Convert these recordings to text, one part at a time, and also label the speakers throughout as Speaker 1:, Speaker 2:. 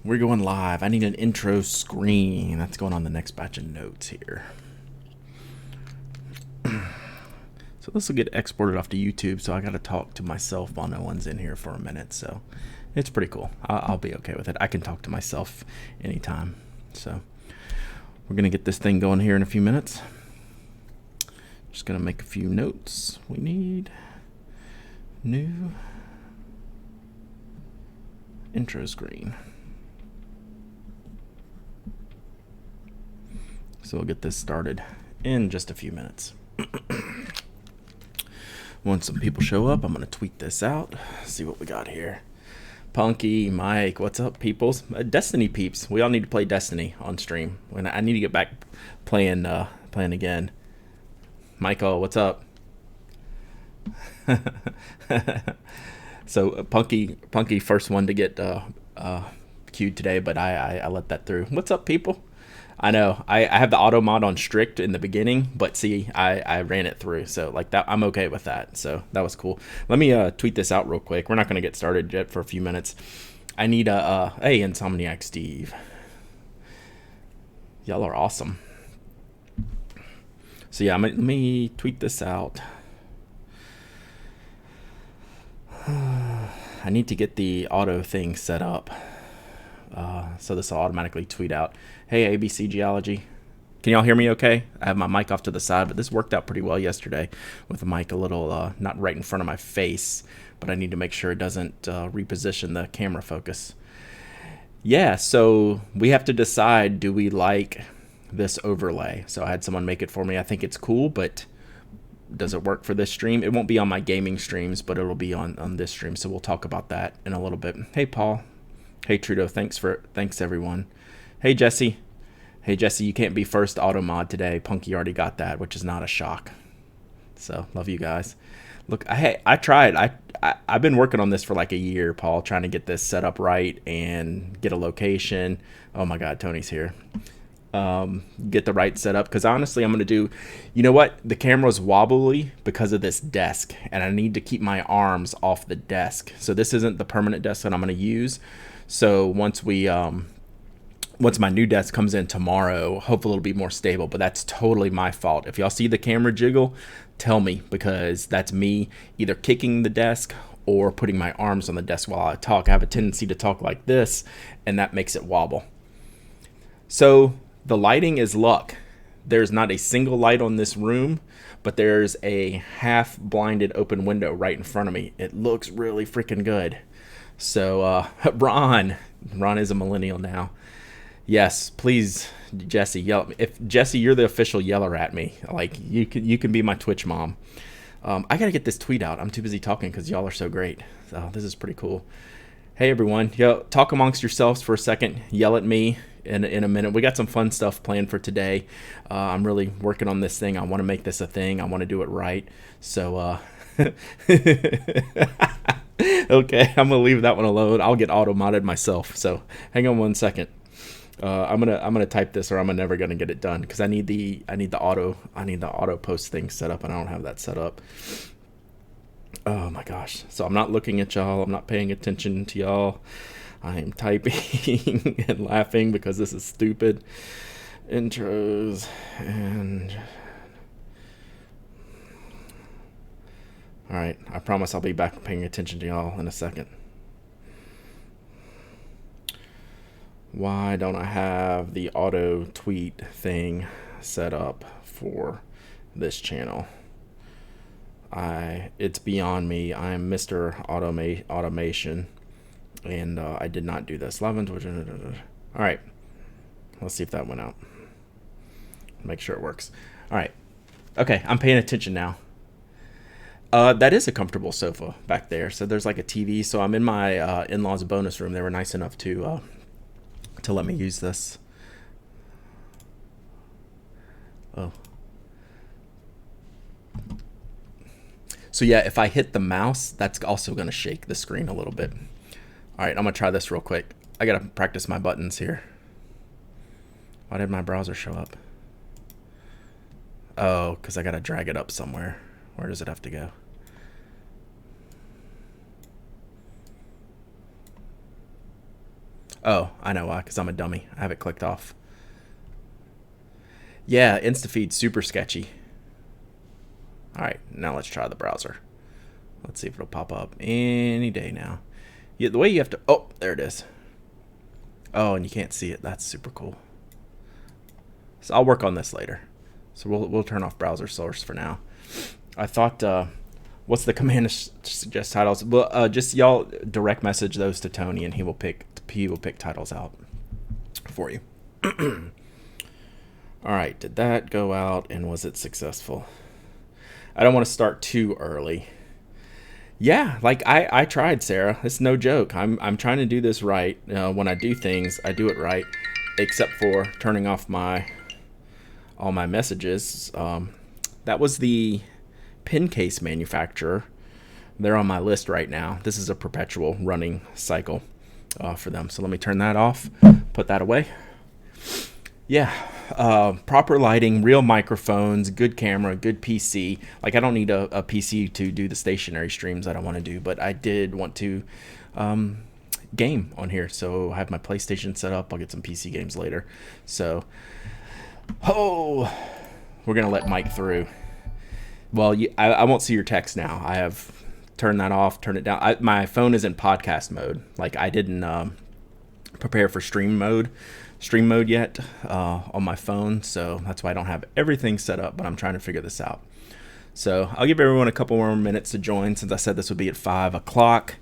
Speaker 1: We're going live. I need an intro screen. That's going on the next batch of notes here. So this will get exported off to YouTube, so I got to talk to myself while no one's in here for a minute. So it's pretty cool. I'll be okay with it. I can talk to myself anytime. So we're going to get this thing going here in a few minutes. Just going to make a few notes. We need new intro screen. So we'll get this started in just a few minutes. Once some people show up, I'm going to tweet this out. See what we got here. Punky, Mike, what's up, peoples? Destiny peeps. We all need to play Destiny on stream. When I need to get back playing again. Michael, what's up? So Punky, first one to get queued today, but I let that through. What's up, people? I know I have the auto mod on strict in the beginning, but see, I ran it through, so like that, I'm okay with that. So that was cool. Let me tweet this out real quick. We're not going to get started yet for a few minutes. I need hey, Insomniac Steve, y'all are awesome. So yeah, let me tweet this out. I need to get the auto thing set up. So this will automatically tweet out, hey, ABC Geology. Can y'all hear me okay? I have my mic off to the side, but this worked out pretty well yesterday with the mic a little, not right in front of my face, but I need to make sure it doesn't reposition the camera focus. Yeah, so we have to decide, do we like this overlay? So I had someone make it for me. I think it's cool, but does it work for this stream? It won't be on my gaming streams, but it'll be on this stream. So we'll talk about that in a little bit. Hey, Paul. Hey, Trudeau. Thanks, everyone. Hey, Jesse. Hey, Jesse, you can't be first auto mod today. Punky already got that, which is not a shock. So love you guys. Look, I tried. I've been working on this for like a year, Paul, trying to get this set up right and get a location. Oh my God, Tony's here. Get the right setup, because honestly I'm going to do, you know what, the camera's wobbly because of this desk, and I need to keep my arms off the desk. So this isn't the permanent desk that I'm going to use. So once my new desk comes in tomorrow, hopefully it'll be more stable, but that's totally my fault. If y'all see the camera jiggle, tell me, because that's me either kicking the desk or putting my arms on the desk while I talk. I have a tendency to talk like this, and that makes it wobble. So the lighting is luck. There's not a single light on this room, but there's a half blinded open window right in front of me. It looks really freaking good. So Ron is a millennial now. Yes, please, Jesse, yell at me. If Jesse, you're the official yeller at me. Like you can be my Twitch mom. I gotta get this tweet out. I'm too busy talking because y'all are so great. So this is pretty cool. Hey everyone, talk amongst yourselves for a second. Yell at me in a minute. We got some fun stuff planned for today. I'm really working on this thing. I want to make this a thing. I want to do it right. So okay, I'm gonna leave that one alone. I'll get auto modded myself. So hang on one second. I'm gonna type this, or I'm never gonna get it done, because I need the auto post thing set up, and I don't have that set up. Oh my gosh. So I'm not looking at y'all. I'm not paying attention to y'all. I am typing and laughing because this is stupid. Intros and... Alright, I promise I'll be back paying attention to y'all in a second. Why don't I have the auto tweet thing set up for this channel? It's beyond me. I am Mr. Automation, and I did not do this. 11. All right, let's see if that went out. Make sure it works. All right. Okay, I'm paying attention now. That is a comfortable sofa back there. So there's like a TV. So I'm in my in-laws bonus room. They were nice enough to let me use this. Oh. So yeah, if I hit the mouse, that's also going to shake the screen a little bit. All right, I'm going to try this real quick. I got to practice my buttons here. Why did my browser show up? Oh, because I got to drag it up somewhere. Where does it have to go? Oh, I know why, because I'm a dummy. I have it clicked off. Yeah, InstaFeed's super sketchy. All right, now let's try the browser. Let's see if it'll pop up any day now. Yeah, the way you have to... Oh, there it is. Oh, and you can't see it. That's super cool. So I'll work on this later. So we'll turn off browser source for now. I thought, what's the command to suggest titles? Well, just y'all direct message those to Tony, and he will pick titles out for you. All right, did that go out, and was it successful? I don't want to start too early. Yeah, like I tried, Sarah. It's no joke. I'm trying to do this right. When I do things, I do it right, except for turning off all my messages. That was the pen case manufacturer. They're on my list right now. This is a perpetual running cycle for them. So let me turn that off, put that away. Yeah, proper lighting, real microphones, good camera, good PC. Like I don't need a PC to do the stationary streams that I want to do, but I did want to game on here. So I have my PlayStation set up. I'll get some PC games later. So, we're going to let Mike through. Well, I won't see your text now. I have turned that off, turned it down. My phone is in podcast mode. Like I didn't prepare for stream mode yet on my phone, so that's why I don't have everything set up, but I'm trying to figure this out. So I'll give everyone a couple more minutes to join, since I said this would be at 5 o'clock,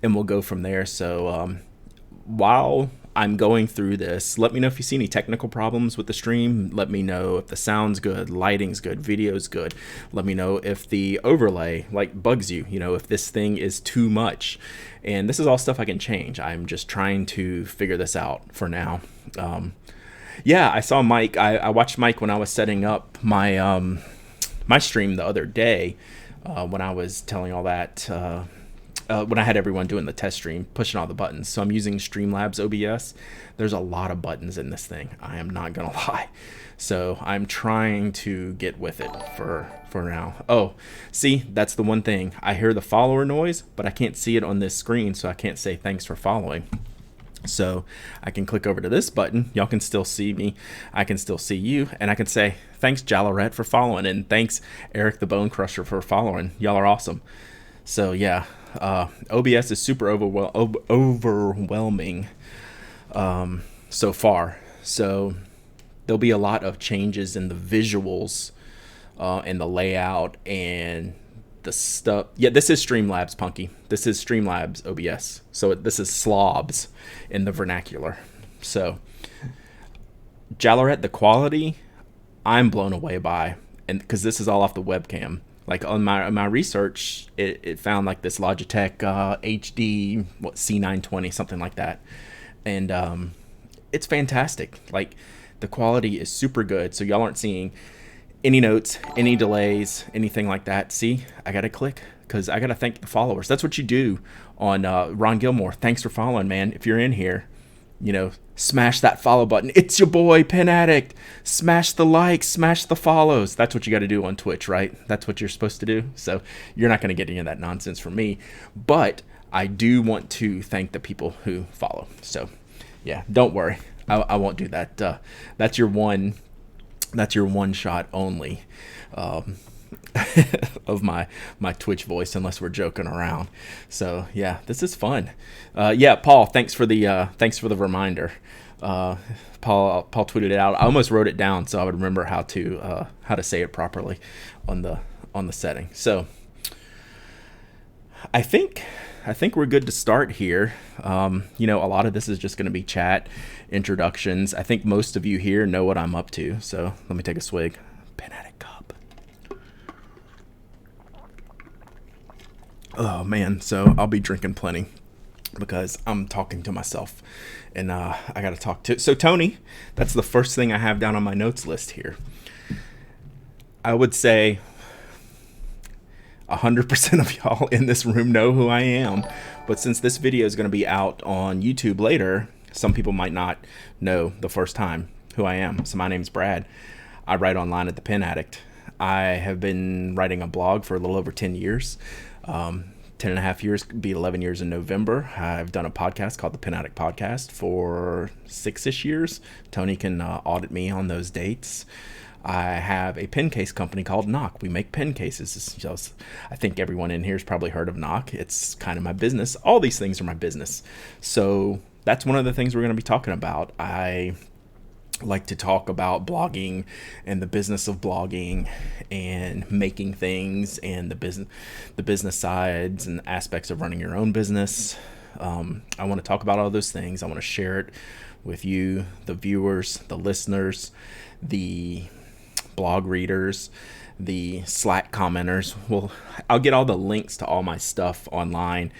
Speaker 1: and we'll go from there. So while I'm going through this, let me know if you see any technical problems with the stream. Let me know if the sound's good, lighting's good, video's good. Let me know if the overlay like bugs you, if this thing is too much. And this is all stuff I can change. I'm just trying to figure this out for now. Yeah, I saw Mike. I watched Mike when I was setting up my my stream the other day when I was telling all that. When I had everyone doing the test stream, pushing all the buttons. So I'm using Streamlabs OBS. There's a lot of buttons in this thing. I am not going to lie. So I'm trying to get with it for now. Oh, see, that's the one thing. I hear the follower noise, but I can't see it on this screen, so I can't say thanks for following. So I can click over to this button. Y'all can still see me. I can still see you. And I can say, thanks, Jalaret, for following. And thanks, Eric the Bone Crusher, for following. Y'all are awesome. So, yeah. OBS is super overwhelming so far. So there'll be a lot of changes in the visuals and the layout and the stuff. Yeah, this is Streamlabs, Punky. This is Streamlabs OBS. So this is slobs in the vernacular. So Jalaret, the quality, I'm blown away by, and because this is all off the webcam. Like on my research, it found like this Logitech HD C920, something like that, and it's fantastic. Like the quality is super good. So y'all aren't seeing any notes, any delays, anything like that. See, I gotta click because I gotta thank the followers. That's what you do on Ron Gilmore. Thanks for following, man. If you're in here, smash that follow button. It's your boy, Pen Addict. Smash the likes, smash the follows. That's what you got to do on Twitch, right? That's what you're supposed to do. So you're not going to get any of that nonsense from me. But I do want to thank the people who follow. So, yeah, don't worry. I won't do that. That's your one shot only of my Twitch voice, unless we're joking around. So yeah, this is fun. Yeah, Paul, thanks for the reminder. Paul tweeted it out. I almost wrote it down so I would remember how to say it properly on the setting. So I think we're good to start here. A lot of this is just going to be chat, introductions. I think most of you here know what I'm up to. So let me take a swig. Pen Addict cup. Oh man, so I'll be drinking plenty because I'm talking to myself, and I got to talk to. So Tony, that's the first thing I have down on my notes list here. I would say 100% of y'all in this room know who I am, but since this video is going to be out on YouTube later, some people might not know the first time who I am. So my name's Brad. I write online at the Pen Addict. I have been writing a blog for a little over 10 years. 10 and a half years, be 11 years in November. I've done a podcast called the Pen Addict Podcast for 6-ish years. Tony can audit me on those dates. I have a pen case company called Knock. We make pen cases. I think everyone in here has probably heard of Knock. It's kind of my business. All these things are my business. So that's one of the things we're going to be talking about. I like to talk about blogging and the business of blogging and making things and the business sides and aspects of running your own business. I want to talk about all those things. I want to share it with you, the viewers, the listeners, the blog readers, the Slack commenters. Well, I'll get all the links to all my stuff online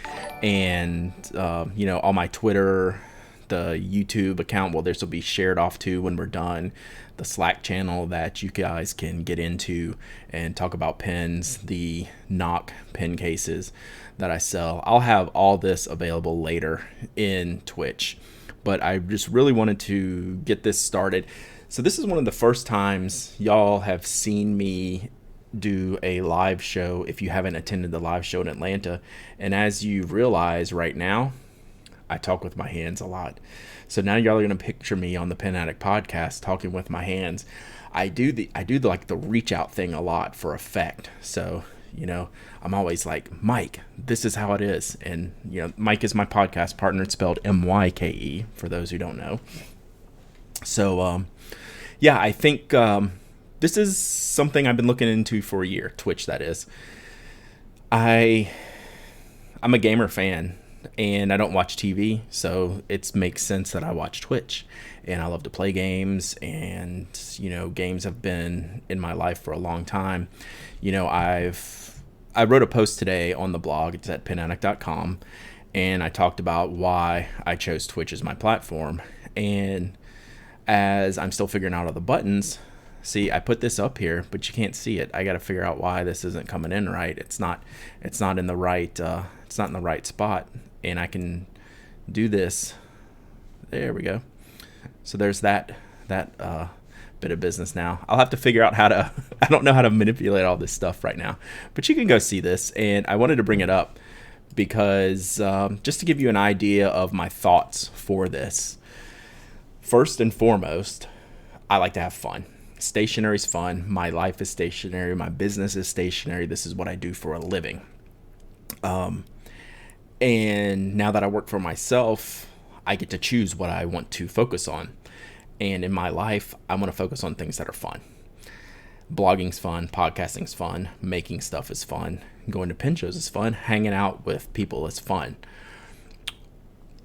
Speaker 1: and, all my Twitter, the YouTube account. Well, this will be shared off to when we're done. The Slack channel that you guys can get into and talk about pens, the Knock pen cases that I sell. I'll have all this available later in Twitch, but I just really wanted to get this started. So this is one of the first times y'all have seen me do a live show if you haven't attended the live show in Atlanta. And as you realize right now, I talk with my hands a lot. So now y'all are going to picture me on the Pen Addict podcast talking with my hands. I do the reach out thing a lot for effect. So, I'm always like, Mike, this is how it is. And, Mike is my podcast partner. It's spelled M-Y-K-E for those who don't know. So, I think this is something I've been looking into for a year. Twitch, that is. I'm a gamer fan, and I don't watch TV, so it makes sense that I watch Twitch. And I love to play games, and games have been in my life for a long time. I wrote a post today on the blog. It's at penaddict.com, and I talked about why I chose Twitch as my platform. And as I'm still figuring out all the buttons, see, I put this up here, but you can't see it. I got to figure out why this isn't coming in right. It's not in the right spot, and I can do this. There we go. So there's that bit of business now. I'll have to figure out I don't know how to manipulate all this stuff right now, but you can go see this. And I wanted to bring it up because just to give you an idea of my thoughts for this. First and foremost, I like to have fun. Stationery is fun. My life is stationary. My business is stationary. This is what I do for a living. And now that I work for myself, I get to choose what I want to focus on. And in my life, I want to focus on things that are fun. Blogging's fun. Podcasting's fun. Making stuff is fun. Going to pen shows is fun. Hanging out with people is fun.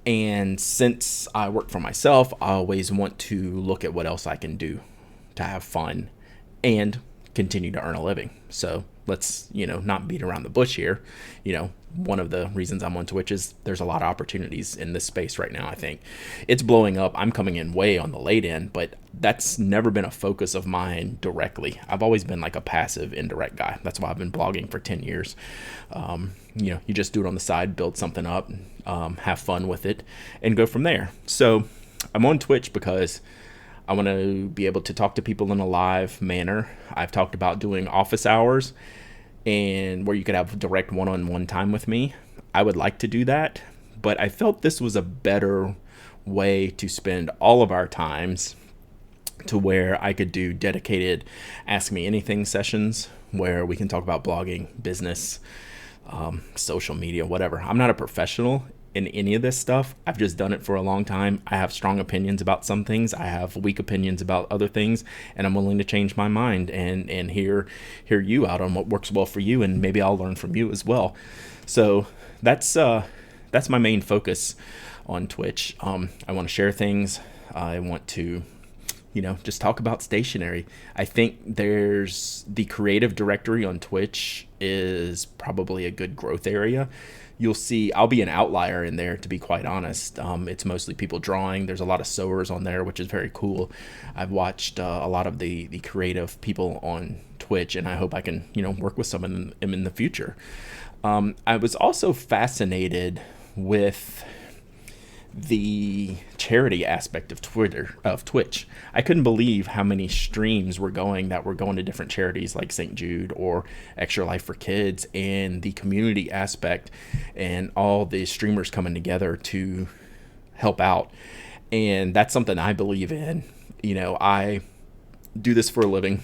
Speaker 1: And since I work for myself, I always want to look at what else I can do to have fun and continue to earn a living. So let's, not beat around the bush here. One of the reasons I'm on Twitch is there's a lot of opportunities in this space right now. I think it's blowing up. I'm coming in way on the late end, but that's never been a focus of mine directly. I've always been like a passive, indirect guy. That's why I've been blogging for 10 years. You just do it on the side, build something up, have fun with it, and go from there. So I'm on Twitch because I want to be able to talk to people in a live manner. I've talked about doing office hours and where you could have direct one-on-one time with me. I would like to do that, but I felt this was a better way to spend all of our times to where I could do dedicated Ask Me Anything sessions where we can talk about blogging, business, social media, whatever. I'm not a professional in any of this stuff. I've just done it for a long time. I have strong opinions about some things. I have weak opinions about other things, and I'm willing to change my mind and hear you out on what works well for you, and maybe I'll learn from you as well. So that's my main focus on Twitch. I want to share things. I want to just talk about stationery. I think there's the creative directory on Twitch is probably a good growth area. You'll see I'll be an outlier in there, to be quite honest. It's mostly people drawing. There's a lot of sewers on there, which is very cool. I've watched a lot of the creative people on Twitch, and I hope I can work with some of them in the future. I was also fascinated with the charity aspect of Twitch. I couldn't believe how many streams were going to different charities like St. Jude or Extra Life for Kids, and the community aspect and all the streamers coming together to help out. And that's something I believe in. I do this for a living.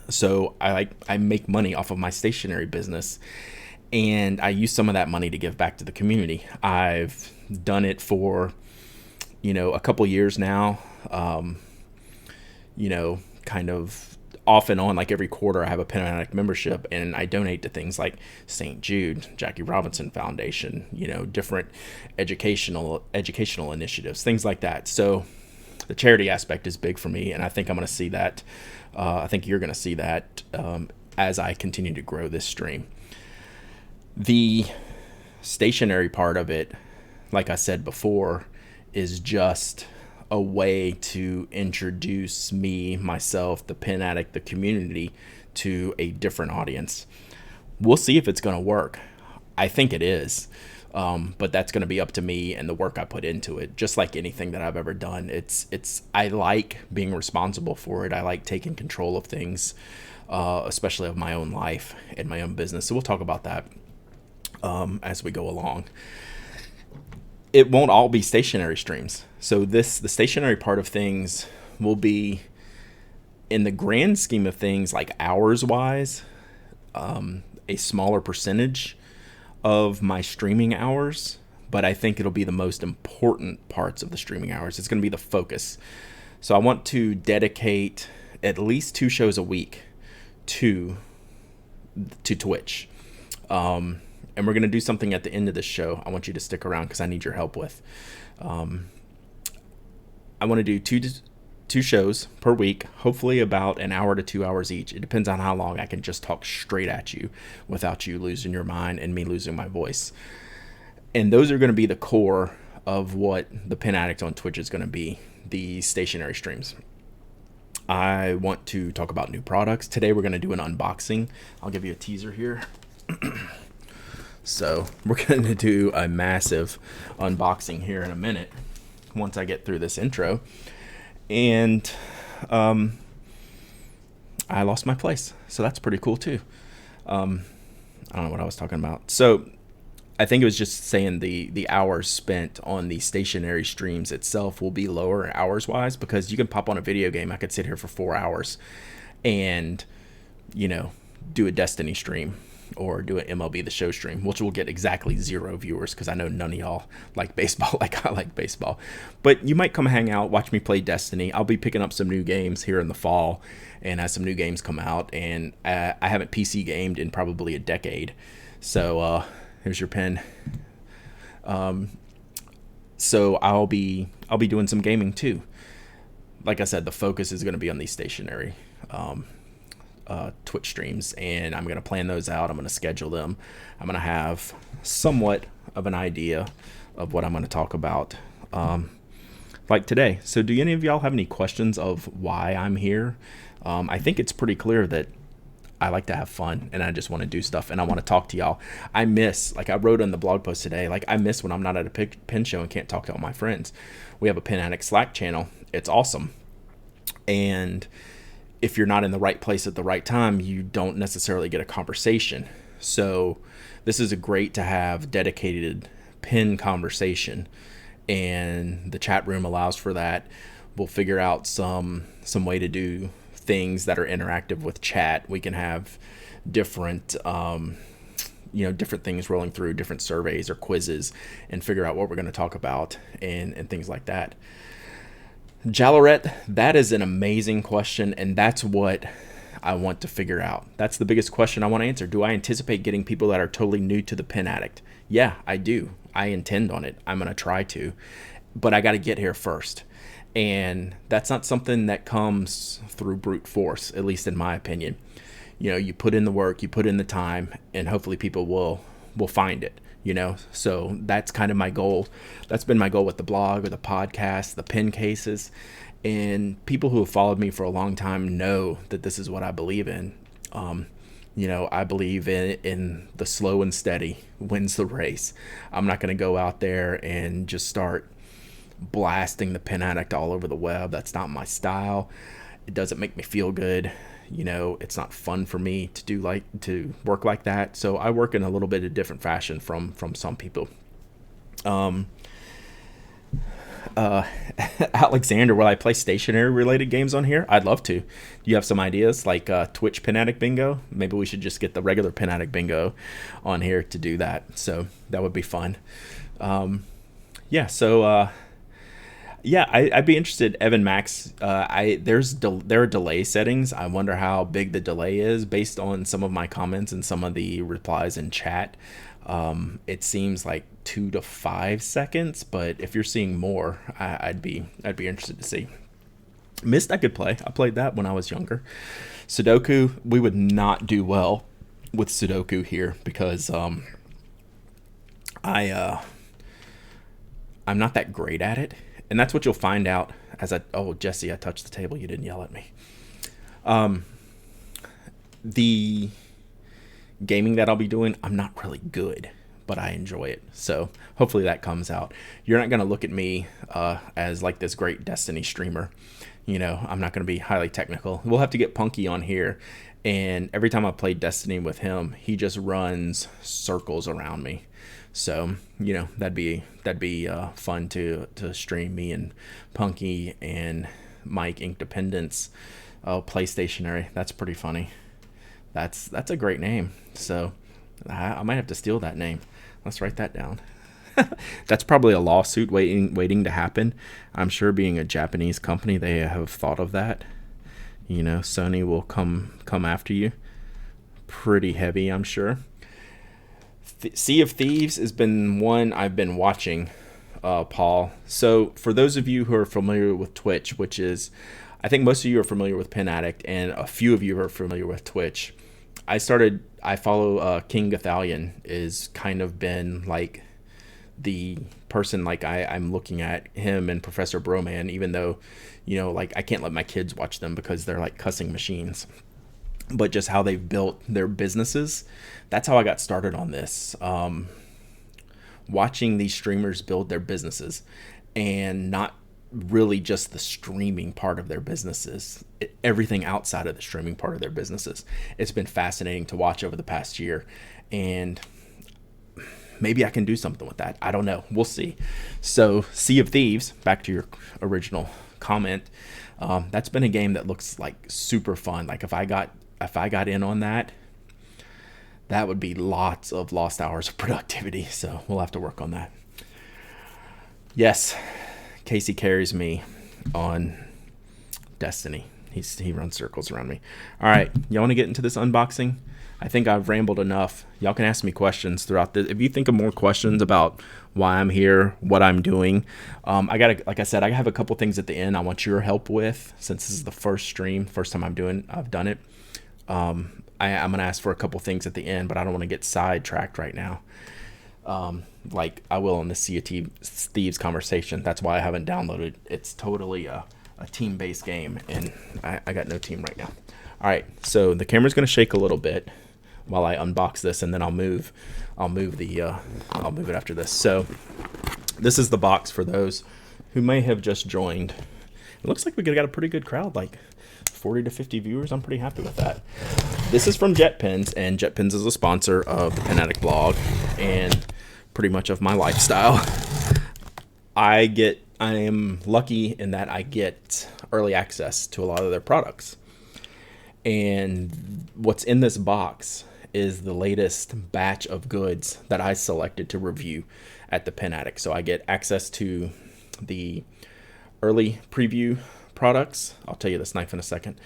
Speaker 1: So I make money off of my stationery business, and I use some of that money to give back to the community. I've done it for, a couple years now, kind of off and on. Like every quarter I have a Pen Addict membership, and I donate to things like St. Jude, Jackie Robinson Foundation, different educational initiatives, things like that. So the charity aspect is big for me, and I think I'm going to see that. I think you're going to see that as I continue to grow this stream. The stationery part of it, like I said before, is just a way to introduce myself, the Pen Addict, the community, to a different audience. We'll see if it's going to work. I think it is. But that's going to be up to me and the work I put into it. Just like anything that I've ever done, I like being responsible for it. I like taking control of things, especially of my own life and my own business. So we'll talk about that as we go along. It won't all be stationary streams. So the stationary part of things will be, in the grand scheme of things, like hours wise, a smaller percentage of my streaming hours, but I think it'll be the most important parts of the streaming hours. It's going to be the focus. So I want to dedicate at least 2 shows a week to Twitch. And we're going to do something at the end of this show I want you to stick around because I need your help with. I want to do two shows per week, hopefully about an hour to 2 hours each. It depends on how long I can just talk straight at you without you losing your mind and me losing my voice. And those are going to be the core of what the Pen Addict on Twitch is going to be, the stationary streams. I want to talk about new products. Today we're going to do an unboxing. I'll give you a teaser here. So we're going to do a massive unboxing here in a minute once I get through this intro. And I lost my place, so that's pretty cool too. I don't know what I was talking about. So I think it was just saying the hours spent on the stationary streams itself will be lower hours wise, because you can pop on a video game. I could sit here for 4 hours and do a Destiny stream or do an MLB The Show stream, which will get exactly 0 viewers because I know none of y'all like baseball like I like baseball. But you might come hang out, watch me play Destiny. I'll be picking up some new games here in the fall, and as some new games come out, and I haven't PC gamed in probably a decade. So here's your pen. So I'll be doing some gaming too. Like I said, the focus is going to be on these stationary Twitch streams, and I'm going to plan those out. I'm going to schedule them. I'm going to have somewhat of an idea of what I'm going to talk about like today. So do any of y'all have any questions of why I'm here? I think it's pretty clear that I like to have fun and I just want to do stuff and I want to talk to y'all. I miss, like I wrote on the blog post today, like I miss when I'm not at a pen show and can't talk to all my friends. We have a Pen Addict Slack channel. It's awesome. And if you're not in the right place at the right time, you don't necessarily get a conversation. So this is a great to have dedicated pen conversation, and the chat room allows for that. We'll figure out some way to do things that are interactive with chat. We can have different different things rolling through, different surveys or quizzes, and figure out what we're going to talk about and things like that. Jalorette, that is an amazing question, and that's what I want to figure out. That's the biggest question I want to answer. Do I anticipate getting people that are totally new to the Pen Addict? Yeah, I do. I intend on it. I'm going to try to, but I got to get here first. And that's not something that comes through brute force, at least in my opinion. You put in the work, you put in the time, and hopefully people will find it. So that's kind of my goal. That's been my goal with the blog or the podcast, the pen cases, and people who have followed me for a long time know that this is what I believe in. I believe in the slow and steady wins the race. I'm not going to go out there and just start blasting the Pen Addict all over the web. That's not my style. It doesn't make me feel good. It's not fun for me to work like that. So I work in a little bit of different fashion from some people. Alexander, will I play stationery related games on here? I'd love to. Do you have some ideas like Twitch Pen Addict Bingo? Maybe we should just get the regular Pen Addict Bingo on here to do that. So that would be fun. Yeah. So yeah, I'd be interested. Evan Max, there are delay settings. I wonder how big the delay is based on some of my comments and some of the replies in chat. It seems like 2 to 5 seconds, but if you're seeing more, I'd be interested to see. Myst I could play. I played that when I was younger. Sudoku, we would not do well with Sudoku here because I'm not that great at it, and that's what you'll find out Jesse, I touched the table. You didn't yell at me. The gaming that I'll be doing, I'm not really good, but I enjoy it. So hopefully that comes out. You're not going to look at me as like this great Destiny streamer. I'm not going to be highly technical. We'll have to get Punky on here. And every time I play Destiny with him, he just runs circles around me. So, that'd be fun to stream me and Punky and Mike Inkdependence. Oh, play stationery. That's pretty funny. That's a great name. So I might have to steal that name. Let's write that down. That's probably a lawsuit waiting to happen. I'm sure being a Japanese company, they have thought of that. Sony will come after you pretty heavy, I'm sure. Sea of Thieves has been one I've been watching, Paul. So for those of you who are familiar with Twitch, which is, I think most of you are familiar with Pen Addict, and a few of you are familiar with Twitch. I follow King Gathalion, is kind of been like the person, like I'm looking at him and Professor Broman, even though, I can't let my kids watch them because they're like cussing machines. But just how they've built their businesses, that's how I got started on this. Watching these streamers build their businesses, and not really just the streaming part of their businesses, everything outside of the streaming part of their businesses. It's been fascinating to watch over the past year, and maybe I can do something with that. I don't know. We'll see. So Sea of Thieves, back to your original comment, that's been a game that looks like super fun. Like if I got in on that would be lots of lost hours of productivity. So we'll have to work on that. Yes, Casey carries me on Destiny. He runs circles around me. All right, y'all want to get into this unboxing? I think I've rambled enough. Y'all can ask me questions throughout this. If you think of more questions about why I'm here, what I'm doing, like I said, I have a couple things at the end I want your help with, since this is the first time I've done it. I'm gonna ask for a couple things at the end, but I don't want to get sidetracked right now. Like I will in the Sea of Thieves conversation. That's why I haven't downloaded. It's totally a team-based game, and I got no team right now. All right, so the camera's gonna shake a little bit while I unbox this, and then I'll move it after this. So this is the box for those who may have just joined. It looks like we got a pretty good crowd, like 40 to 50 viewers. I'm pretty happy with that. This is from JetPens, and JetPens is a sponsor of the Pen Addict blog and pretty much of my lifestyle. I am lucky in that I get early access to a lot of their products. And what's in this box is the latest batch of goods that I selected to review at the Pen Addict. So I get access to the early preview products. I'll tell you this knife in a second.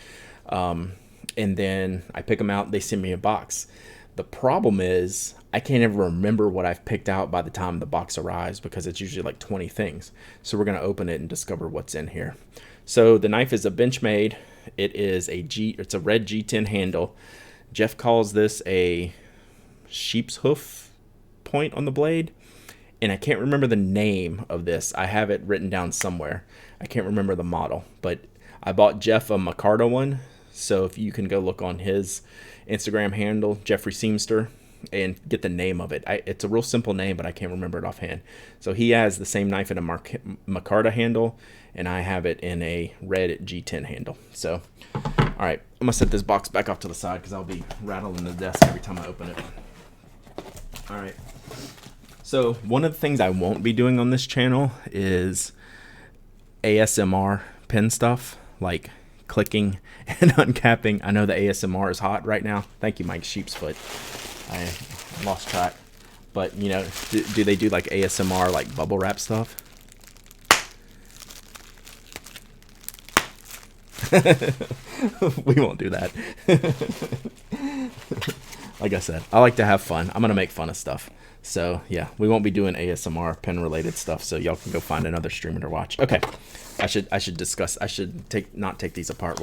Speaker 1: And then I pick them out. They send me a box. The problem is I can't ever remember what I've picked out by the time the box arrives, because it's usually like 20 things. So we're going to open it and discover what's in here. So the knife is a Benchmade. It's a red G10 handle. Jeff calls this a sheep's hoof point on the blade. And I can't remember the name of this. I have it written down somewhere. I can't remember the model, but I bought Jeff a Micarta one So if you can go look on his Instagram handle, Jeffrey Seamster, and get the name of it. It's a real simple name, but I can't remember it offhand. So he has the same knife in a micarta handle, and I have it in a red G10 handle. So, all right, I'm gonna set this box back off to the side because I'll be rattling the desk every time I open it. All right. So one of the things I won't be doing on this channel is ASMR pen stuff, like clicking and uncapping. I know the ASMR is hot right now. Thank you, Mike Sheepsfoot. I lost track. But, you know, do they do like ASMR, like bubble wrap stuff? We won't do that. Like I said, I like to have fun. I'm going to make fun of stuff. So, yeah, we won't be doing ASMR pen-related stuff, so y'all can go find another streamer to watch. Okay, I should not take these apart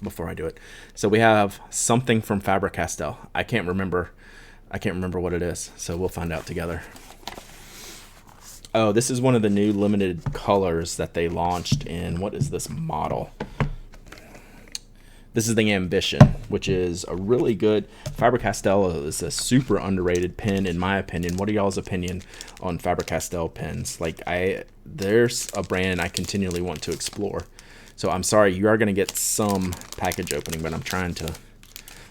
Speaker 1: before I do it. So we have something from Faber-Castell. I can't remember what it is, so we'll find out together. Oh, this is one of the new limited colors that they launched in, what is this model? This is the Ambition, which is a really good, Faber-Castell is a super underrated pen in my opinion. What are y'all's opinion on Faber-Castell pens? Like there's a brand I continually want to explore. So I'm sorry, you are going to get some package opening, but I'm trying to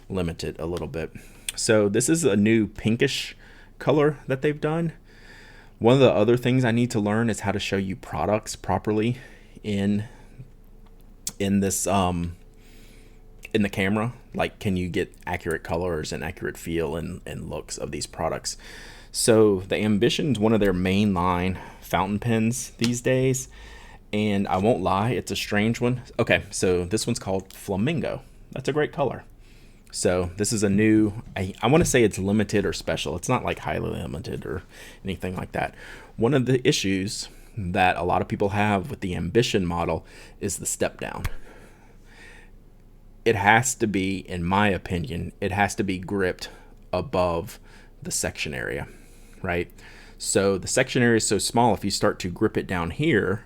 Speaker 1: limit it a little bit. So this is a new pinkish color that they've done. One of the other things I need to learn is how to show you products properly in this in the camera. Like, can you get accurate colors and accurate feel and looks of these products? So the Ambition is one of their main line fountain pens these days, and I won't lie, it's a strange one. Okay, so this one's called Flamingo. That's a great color. So this is a new, I want to say it's limited or special. It's not like highly limited or anything like that. One of the issues that a lot of people have with the Ambition model is the step down. It has to be, in my opinion, it has to be gripped above the section area, right? So the section area is so small, if you start to grip it down here,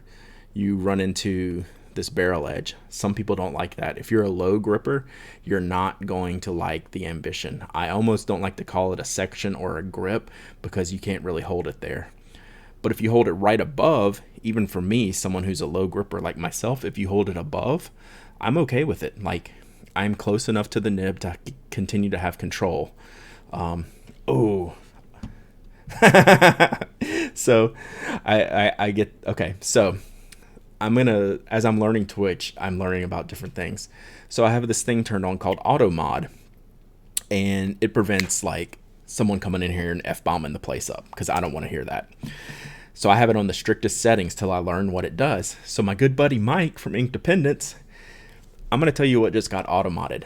Speaker 1: you run into this barrel edge. Some people don't like that. If you're a low gripper, you're not going to like the Ambition. I almost don't like to call it a section or a grip because you can't really hold it there. But if you hold it right above, even for me, someone who's a low gripper like myself, if you hold it above, I'm okay with it. Like, I'm close enough to the nib to continue to have control. Oh. So I get, okay. So as I'm learning Twitch, I'm learning about different things. So I have this thing turned on called auto mod, and it prevents like someone coming in here and F-bombing the place up, because I don't want to hear that. So I have it on the strictest settings till I learn what it does. So my good buddy Mike from Inkdependence, I'm going to tell you what just got auto-modded.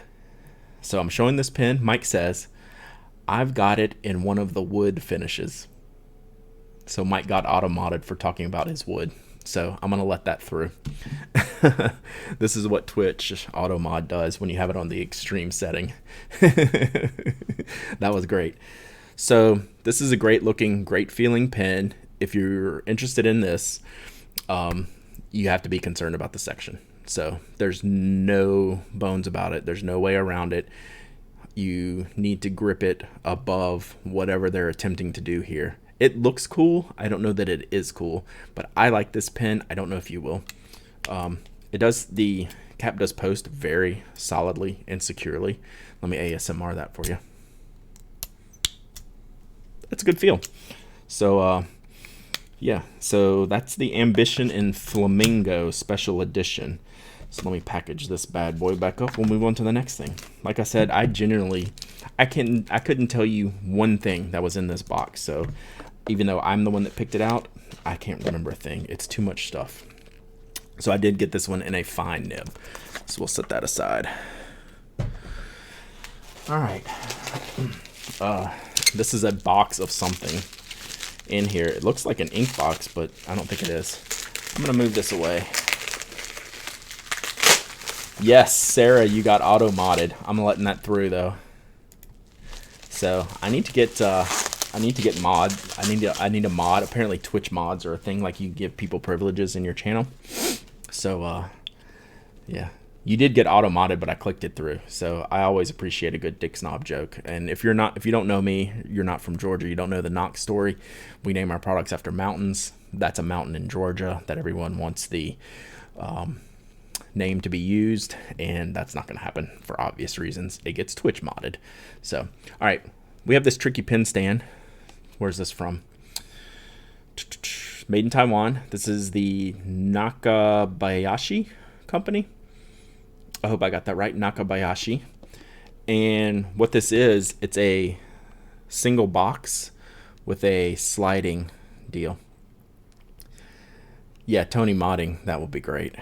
Speaker 1: So I'm showing this pen. Mike says, I've got it in one of the wood finishes. So Mike got auto-modded for talking about his wood. So I'm going to let that through. This is what Twitch auto-mod does when you have it on the extreme setting. That was great. So this is a great looking, great feeling pen. If you're interested in this, you have to be concerned about the section. So there's no bones about it. There's no way around it. You need to grip it above whatever they're attempting to do here. It looks cool. I don't know that it is cool, but I like this pen. I don't know if you will. The cap does post very solidly and securely. Let me ASMR that for you. That's a good feel. So, yeah, so that's the Ambition in Flamingo Special Edition. So let me package this bad boy back up. We'll move on to the next thing. Like I said, I couldn't tell you one thing that was in this box. So even though I'm the one that picked it out, I can't remember a thing. It's too much stuff. So I did get this one in a fine nib. So we'll set that aside. All right. This is a box of something in here. It looks like an ink box, but I don't think it is. I'm going to move this away. Yes, Sarah, you got auto modded. I'm letting that through though. So I need to get mod. I need a mod. Apparently Twitch mods are a thing, like you give people privileges in your channel. So yeah, You did get auto modded, but I clicked it through. So I always appreciate a good dick snob joke. And if you don't know me, you're not from Georgia, you don't know the Knox story. We name our products after mountains. That's a mountain in Georgia that everyone wants the name to be used, and that's not going to happen for obvious reasons. It gets Twitch modded. So, all right, we have this tricky pen stand. Where's this from? Made in Taiwan. This is the Nakabayashi company. I hope I got that right, Nakabayashi. And what this is, it's a single box with a sliding deal. Yeah, Tony modding, that would be great.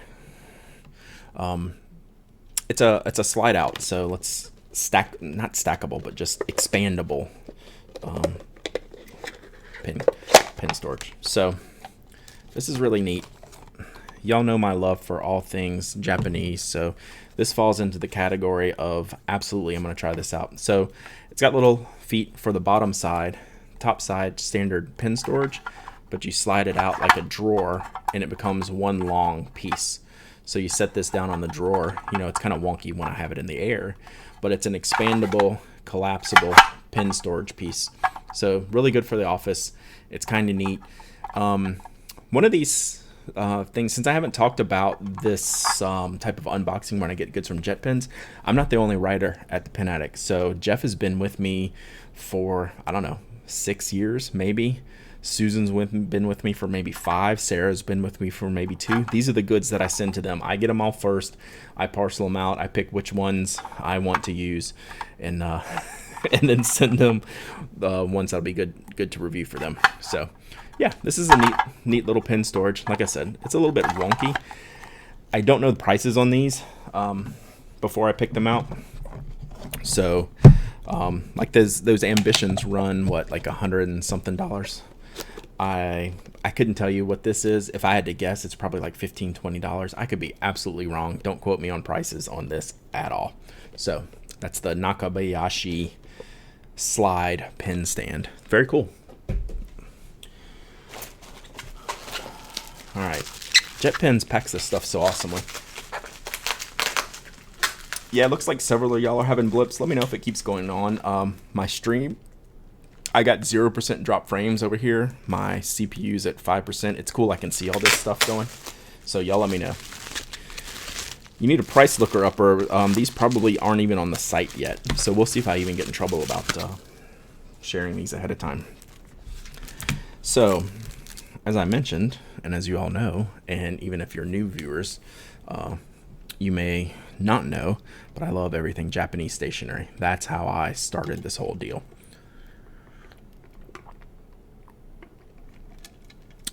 Speaker 1: It's a slide out, so let's not stackable, but just expandable pen storage. So this is really neat. Y'all know my love for all things Japanese, so this falls into the category of absolutely I'm going to try this out. So it's got little feet for the bottom side, top side standard pen storage, but you slide it out like a drawer and it becomes one long piece. So you set this down on the drawer. You know, it's kind of wonky when I have it in the air, but it's an expandable, collapsible pen storage piece. So really good for the office. It's kind of neat. One of these things, since I haven't talked about this type of unboxing when I get goods from JetPens, I'm not the only writer at the Pen Addict. So Jeff has been with me for, I don't know, 6 years maybe. Susan's been with me for maybe 5. Sarah's been with me for maybe 2. These are the goods that I send to them. I get them all first. I parcel them out. I pick which ones I want to use, and and then send them the ones that'll be good to review for them. So yeah, this is a neat little pen storage. Like I said, it's a little bit wonky. I don't know the prices on these before I pick them out. So like those Ambitions run what, like $100 and something. I couldn't tell you what this is. If I had to guess, it's probably like $15, $20. I could be absolutely wrong. Don't quote me on prices on this at all. So that's the Nakabayashi slide pen stand. Very cool. All right, JetPens packs this stuff so awesomely. Yeah, it looks like several of y'all are having blips. Let me know if it keeps going on. My stream, I got 0% drop frames over here. My CPU's at 5%. It's cool, I can see all this stuff going. So y'all let me know. You need a price looker upper. These probably aren't even on the site yet. So we'll see if I even get in trouble about sharing these ahead of time. So, as I mentioned, and as you all know, and even if you're new viewers, you may not know, but I love everything Japanese stationery. That's how I started this whole deal.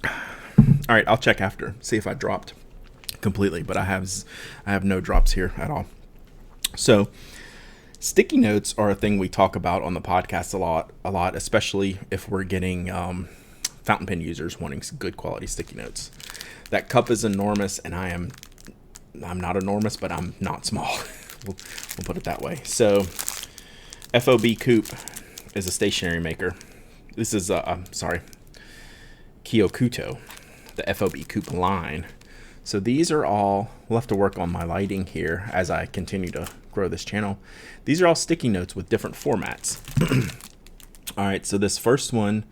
Speaker 1: All right, I'll check after, see if I dropped completely, but I have no drops here at all. So sticky notes are a thing we talk about on the podcast a lot, especially if we're getting fountain pen users wanting good quality sticky notes. That cup is enormous, and I'm not enormous, but I'm not small. we'll put it that way. So FOB Coupe is a stationery maker. This is Kyokuto, the FOB Coupe line. So these are all, we'll have to work on my lighting here as I continue to grow this channel. These are all sticky notes with different formats. All right, so this first one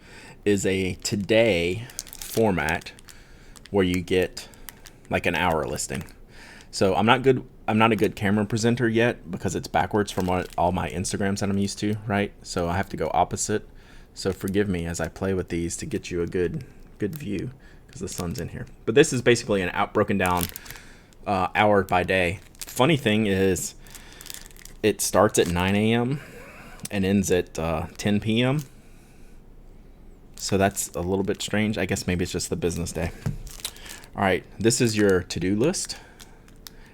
Speaker 1: is a today format where you get like an hour listing. So I'm not a good camera presenter yet because it's backwards from all my Instagrams that I'm used to, right? So I have to go opposite. So forgive me as I play with these to get you a good view because the sun's in here. But this is basically an broken down hour by day. Funny thing is it starts at 9 a.m. and ends at 10 p.m. So that's a little bit strange. I guess maybe it's just the business day. All right, this is your to-do list.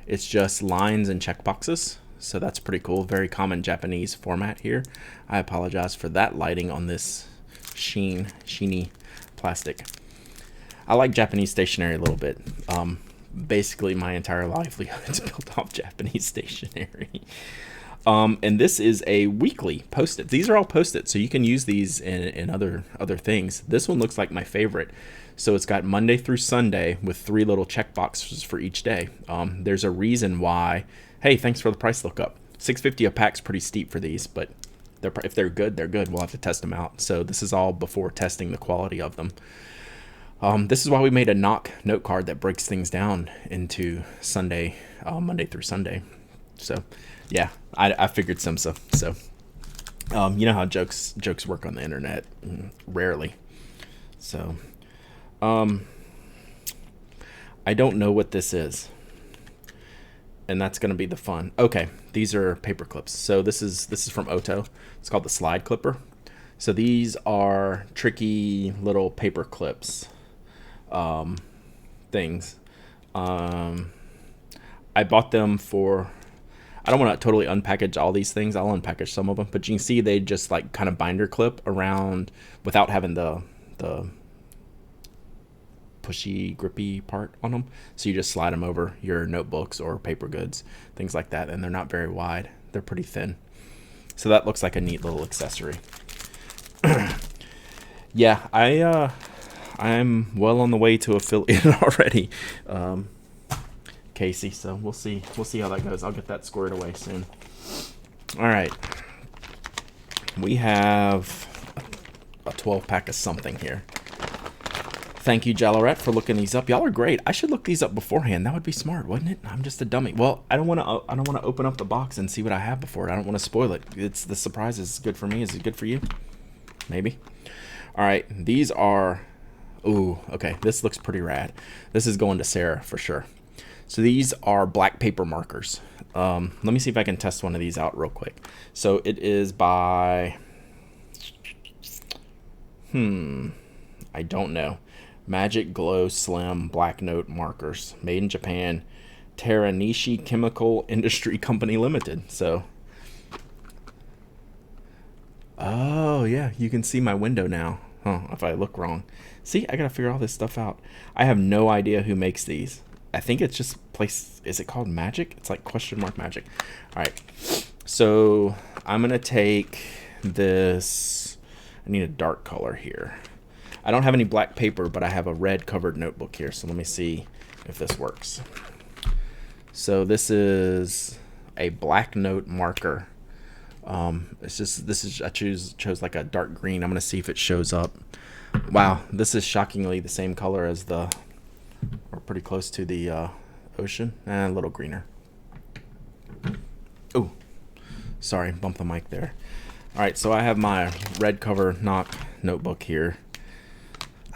Speaker 1: It's just lines and checkboxes. So that's pretty cool. Very common Japanese format here. I apologize for that lighting on this sheeny plastic. I like Japanese stationery a little bit. Basically, my entire livelihood is built off Japanese stationery. And this is a weekly post-it. These are all post-it, so you can use these in other things. This one looks like my favorite. So it's got Monday through Sunday with 3 little check boxes for each day. There's a reason why. Hey, thanks for the price lookup. $6.50 a pack's pretty steep for these, but if they're good, they're good. We'll have to test them out. So this is all before testing the quality of them. This is why we made a knock note card that breaks things down into Sunday, Monday through Sunday. So, yeah, I figured some stuff. So, you know how jokes work on the internet, rarely. So, I don't know what this is, and that's going to be the fun. Okay, these are paper clips. So this is from Otto. It's called the slide clipper. So these are tricky little paper clips things. I bought them for, I don't want to totally unpackage all these things. I'll unpackage some of them, but you can see they just like kind of binder clip around without having the pushy, grippy part on them. So you just slide them over your notebooks or paper goods, things like that. And they're not very wide. They're pretty thin. So that looks like a neat little accessory. Yeah, I'm well on the way to affiliate already, Casey. So we'll see how that goes. I'll get that squared away soon. All right, we have a 12 pack of something here. Thank you, Jalorette, for looking these up. Y'all are great. I should look these up beforehand. That would be smart, wouldn't it? I'm just a dummy. Well, I don't want to open up the box and see what I have before it. I don't want to spoil it. It's the surprise is good for me. Is it good for you? Maybe. All right, these are. Ooh, okay. This looks pretty rad. This is going to Sarah for sure. So these are black paper markers. Let me see if I can test one of these out real quick. So it is by. I don't know. Magic Glow Slim Black Note Markers, made in Japan, Teranishi Chemical Industry Company Limited. So, oh yeah, you can see my window now. Huh, if I look wrong. See, I gotta figure all this stuff out. I have no idea who makes these. I think it's just is it called Magic? It's like question mark Magic. All right, so I'm gonna take this. I need a dark color here. I don't have any black paper, but I have a red covered notebook here. So let me see if this works. So this is a black note marker. I chose like a dark green. I'm gonna see if it shows up. Wow, this is shockingly the same color as or pretty close to the ocean. A little greener. Oh, sorry, bumped the mic there. All right, so I have my red cover knock notebook here.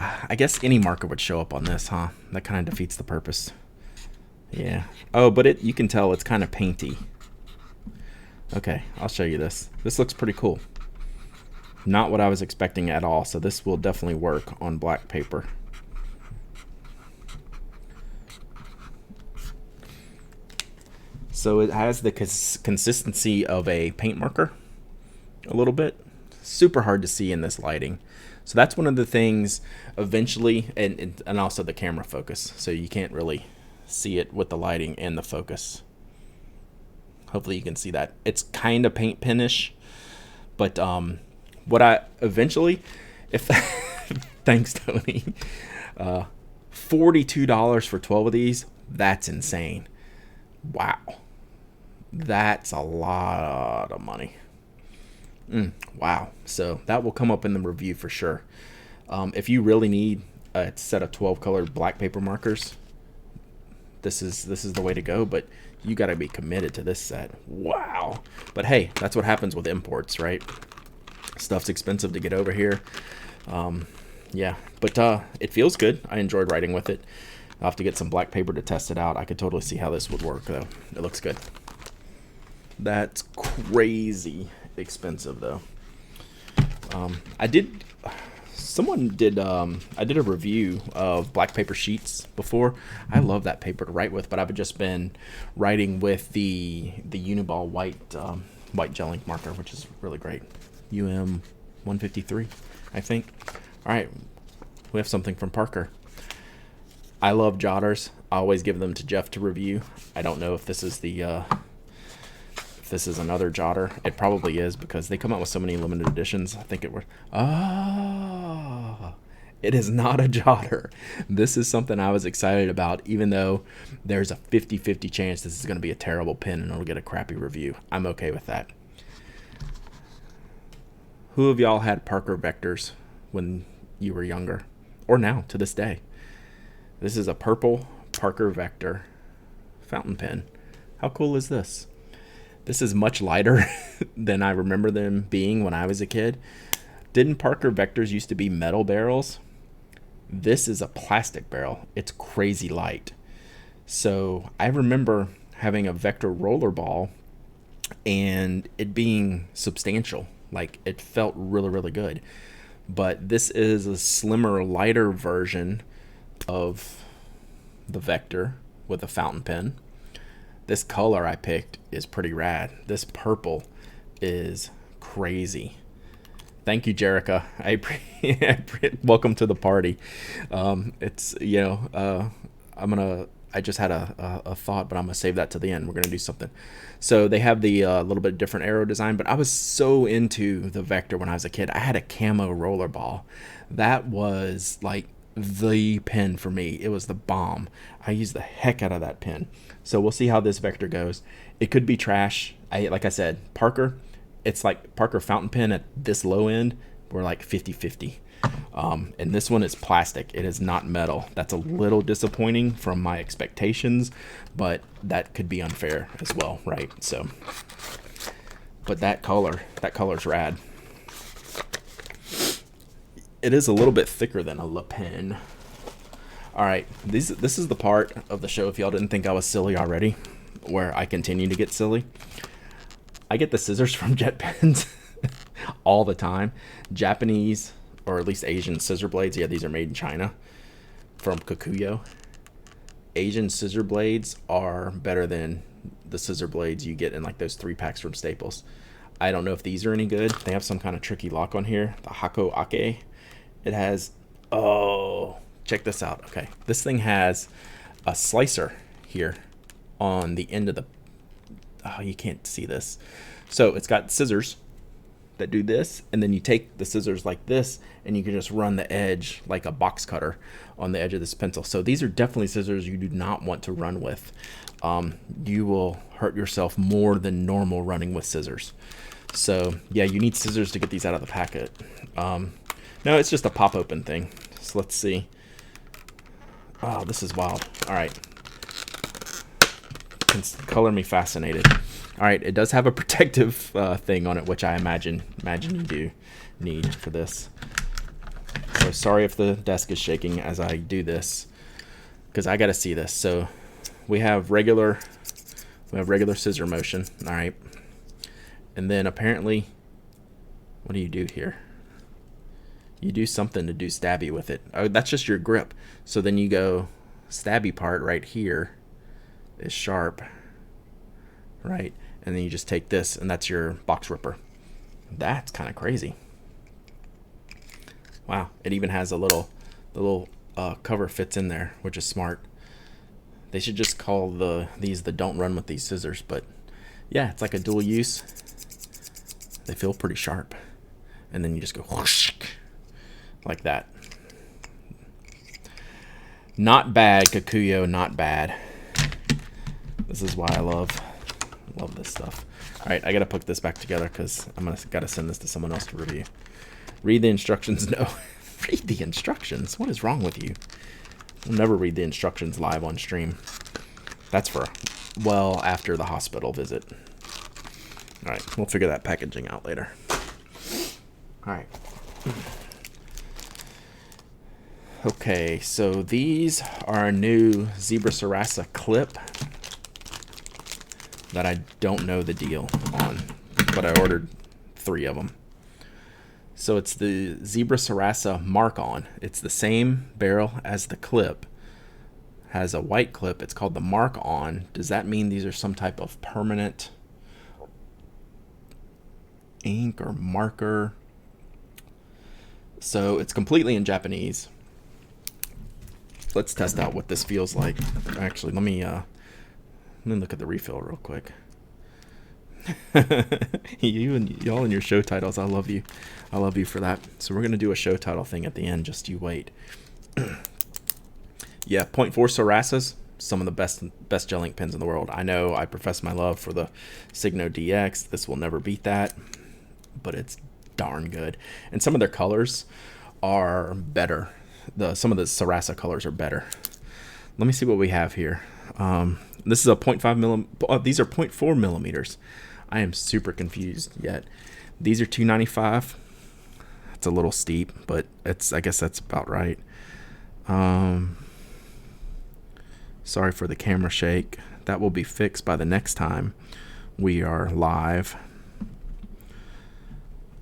Speaker 1: I guess any marker would show up on this, huh? That kind of defeats the purpose. Yeah. Oh, but you can tell it's kind of painty. Okay, I'll show you this. This looks pretty cool. Not what I was expecting at all, so this will definitely work on black paper. So it has the consistency of a paint marker a little bit. Super hard to see in this lighting. So that's one of the things eventually, and also the camera focus. So you can't really see it with the lighting and the focus. Hopefully you can see that. It's kind of paint pinish, but what I eventually, thanks Tony, $42 for 12 of these. That's insane. Wow, that's a lot of money. Wow. So that will come up in the review for sure. If you really need a set of 12 colored black paper markers, this is the way to go, but you got to be committed to this set. Wow. But hey, that's what happens with imports, right? Stuff's expensive to get over here. Yeah, but it feels good. I enjoyed writing with it. I'll have to get some black paper to test it out. I could totally see how this would work though. It looks good. That's crazy expensive though. I did a review of black paper sheets before. I love that paper to write with, but I've just been writing with the Uniball white gel ink marker, which is really great. UM 153, I think. All right, we have something from Parker. I love jotters. I always give them to Jeff to review. I don't know if this is another jotter. It probably is because they come out with so many limited editions. I think it would. Oh, It is not a jotter. This is something I was excited about, even though there's a 50-50 chance this is going to be a terrible pen and it'll get a crappy review. I'm okay with that. Who of y'all had Parker Vectors when you were younger? Or now, to this day? This is a purple Parker Vector fountain pen. How cool is this? This is much lighter than I remember them being when I was a kid. Didn't Parker Vectors used to be metal barrels? This is a plastic barrel. It's crazy light. So I remember having a Vector rollerball and it being substantial. Like, it felt really, really good. But this is a slimmer, lighter version of the Vector with a fountain pen. This color I picked is pretty rad. This purple is crazy. Thank you, Jerica. Welcome to the party. It's, I just had a thought, but I'm gonna save that to the end. We're gonna do something. So they have the little bit different arrow design, but I was so into the Vector when I was a kid. I had a camo rollerball. That was like the pen for me. It was the bomb. I used the heck out of that pen. So we'll see how this Vector goes. It could be trash. Like I said, Parker, it's like Parker fountain pen at this low end. We're like 50-50. And this one is plastic. It is not metal. That's a little disappointing from my expectations, but that could be unfair as well, right? So, but that color's rad. It is a little bit thicker than a Le Pen. All right, this is the part of the show, if y'all didn't think I was silly already, where I continue to get silly. I get the scissors from JetPens all the time. Japanese, or at least Asian scissor blades. Yeah, these are made in China from Kikuyo. Asian scissor blades are better than the scissor blades you get in like those 3-packs from Staples. I don't know if these are any good. They have some kind of tricky lock on here. The Hako Ake. It has, check this out. Okay, this thing has a slicer here on the end of the, you can't see this. So it's got scissors that do this, and then you take the scissors like this and you can just run the edge like a box cutter on the edge of this pencil. So these are definitely scissors you do not want to run with. You will hurt yourself more than normal running with scissors. So yeah, you need scissors to get these out of the packet. No, it's just a pop open thing. So let's see. Oh, this is wild. All right, color me fascinated. All right, it does have a protective thing on it, which I imagine you do need for this. So sorry if the desk is shaking as I do this, because I got to see this. So we have regular scissor motion. All right, and then apparently, what do you do here? You do something to do stabby with it. Oh, that's just your grip. So then you go stabby part right here is sharp, right? And then you just take this, and that's your box ripper. That's kind of crazy. Wow, it even has the little cover fits in there, which is smart. They should just call these the don't run with these scissors, but yeah, it's like a dual use. They feel pretty sharp. And then you just go whoosh, like that. Not bad, Kikuyo, not bad. This is why I love this stuff. All right, I gotta put this back together because gotta send this to someone else to review. Read the instructions. No, read the instructions. What is wrong with you? We'll never read the instructions live on stream. That's for well after the hospital visit. All right, we'll figure that packaging out later. All right. Okay, so these are a new Zebra Sarasa clip that I don't know the deal on, but I ordered 3 of them. So it's the Zebra Sarasa Mark On. It's the same barrel as the clip. Has a white clip. It's called the Mark On. Does that mean these are some type of permanent ink or marker? So it's completely in Japanese. Let's test out what this feels like. Actually, let me look at the refill real quick. You and y'all and your show titles. I love you. I love you for that. So we're gonna do a show title thing at the end. Just you wait. Yeah, point .4 Sarasas. Some of the best gel ink pens in the world. I know I profess my love for the Signo DX. This will never beat that, but it's darn good. And some of their colors are better. Some of the Sarasa colors are better. Let me see what we have here. This is a 0.5 these are 0.4 millimeters. I am super confused yet. These are $2.95. It's a little steep, but I guess that's about right. Sorry for the camera shake. That will be fixed by the next time we are live.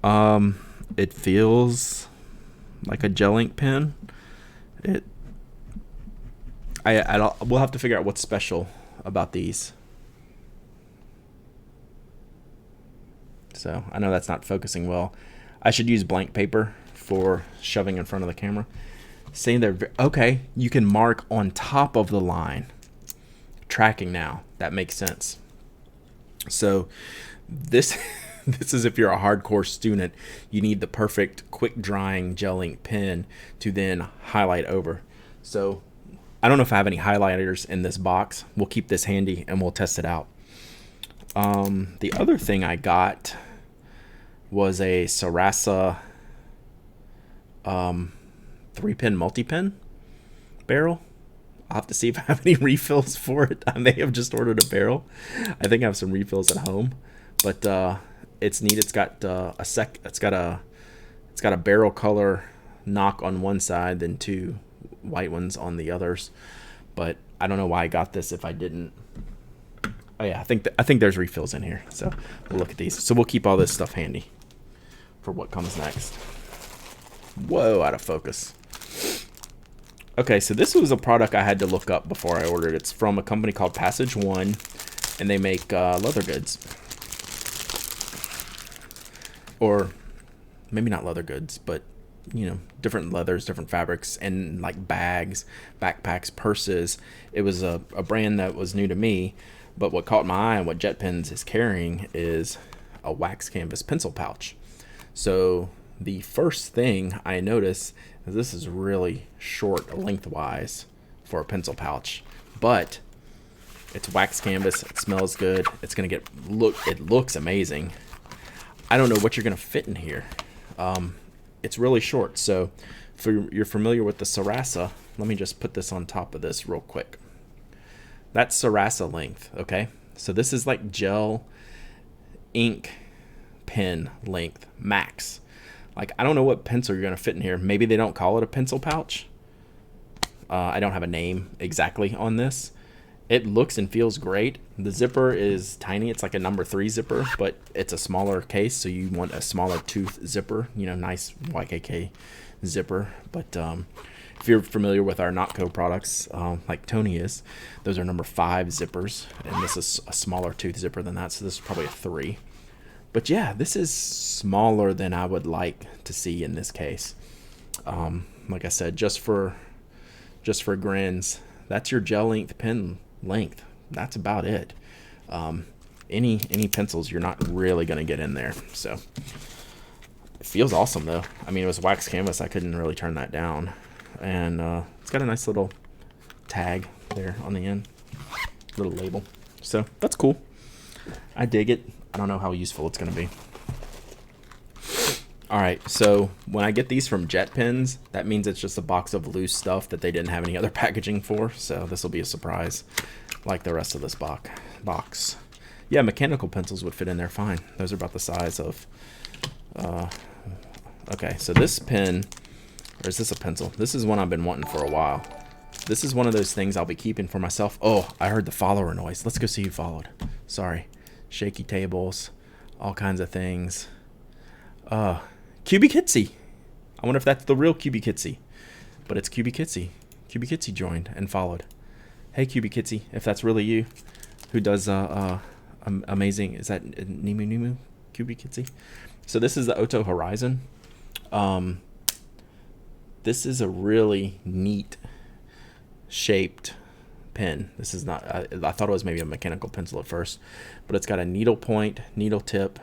Speaker 1: It feels like a gel ink pen. We'll have to figure out what's special about these. So I know that's not focusing well. I should use blank paper for shoving in front of the camera. Saying there, okay, you can mark on top of the line. Tracking now. That makes sense. So this this is if you're a hardcore student, you need the perfect quick drying gel ink pen to then highlight over. So I don't know if I have any highlighters in this box. We'll keep this handy and we'll test it out. The other thing I got was a Sarasa 3-pin multi-pin barrel. I'll have to see if I have any refills for it. I may have just ordered a barrel. I think I have some refills at home, but it's neat. It's got it's got a barrel color knock on one side, then two white ones on the others. But I don't know why I got this if I didn't. Oh yeah, I think there's refills in here. So we'll look at these. So we'll keep all this stuff handy for what comes next. Whoa, out of focus. Okay, so this was a product I had to look up before I ordered. It's from a company called Passage One, and they make leather goods. Or maybe not leather goods, but you know, different leathers, different fabrics, and like bags, backpacks, purses. It was a brand that was new to me, but what caught my eye and what JetPens is carrying is a wax canvas pencil pouch. So the first thing I notice is this is really short lengthwise for a pencil pouch, but it's wax canvas. It smells good. It's gonna it looks amazing. I don't know what you're gonna fit in here. It's really short. So if you're familiar with the Sarasa, let me just put this on top of this real quick. That's Sarasa length. Okay, so this is like gel ink pen length max. Like, I don't know what pencil you're gonna fit in here. Maybe they don't call it a pencil pouch. I don't have a name exactly on this. It looks and feels great. The zipper is tiny. It's like a number 3 zipper, but it's a smaller case, so you want a smaller tooth zipper. You know, nice YKK zipper. But if you're familiar with our Notco products, like Tony is, those are number 5 zippers, and this is a smaller tooth zipper than that, so this is probably a 3. But yeah, this is smaller than I would like to see in this case. Like I said, just for grins, that's your gel ink pen length. That's about it. Any pencils you're not really gonna get in there. So it feels awesome though. I mean, it was wax canvas. I couldn't really turn that down, and it's got a nice little tag there on the end, little label. So that's cool. I dig it. I don't know how useful it's going to be. All right, so when I get these from JetPens, that means it's just a box of loose stuff that they didn't have any other packaging for. So this will be a surprise, like the rest of this box. Yeah, mechanical pencils would fit in there fine. Those are about the size of. Okay, so this pen, or is this a pencil? This is one I've been wanting for a while. This is one of those things I'll be keeping for myself. Oh, I heard the follower noise. Let's go see who followed. Sorry. Shaky tables, all kinds of things. Cubie I wonder if that's the real Cubie but it's Cubie Cubie joined and followed. Hey Cubie if that's really you, who does amazing. Is that Nimu Cubie? So this is the Oto Horizon. This is a really neat shaped pen. This is not, I thought it was maybe a mechanical pencil at first, but it's got a needle point, needle tip.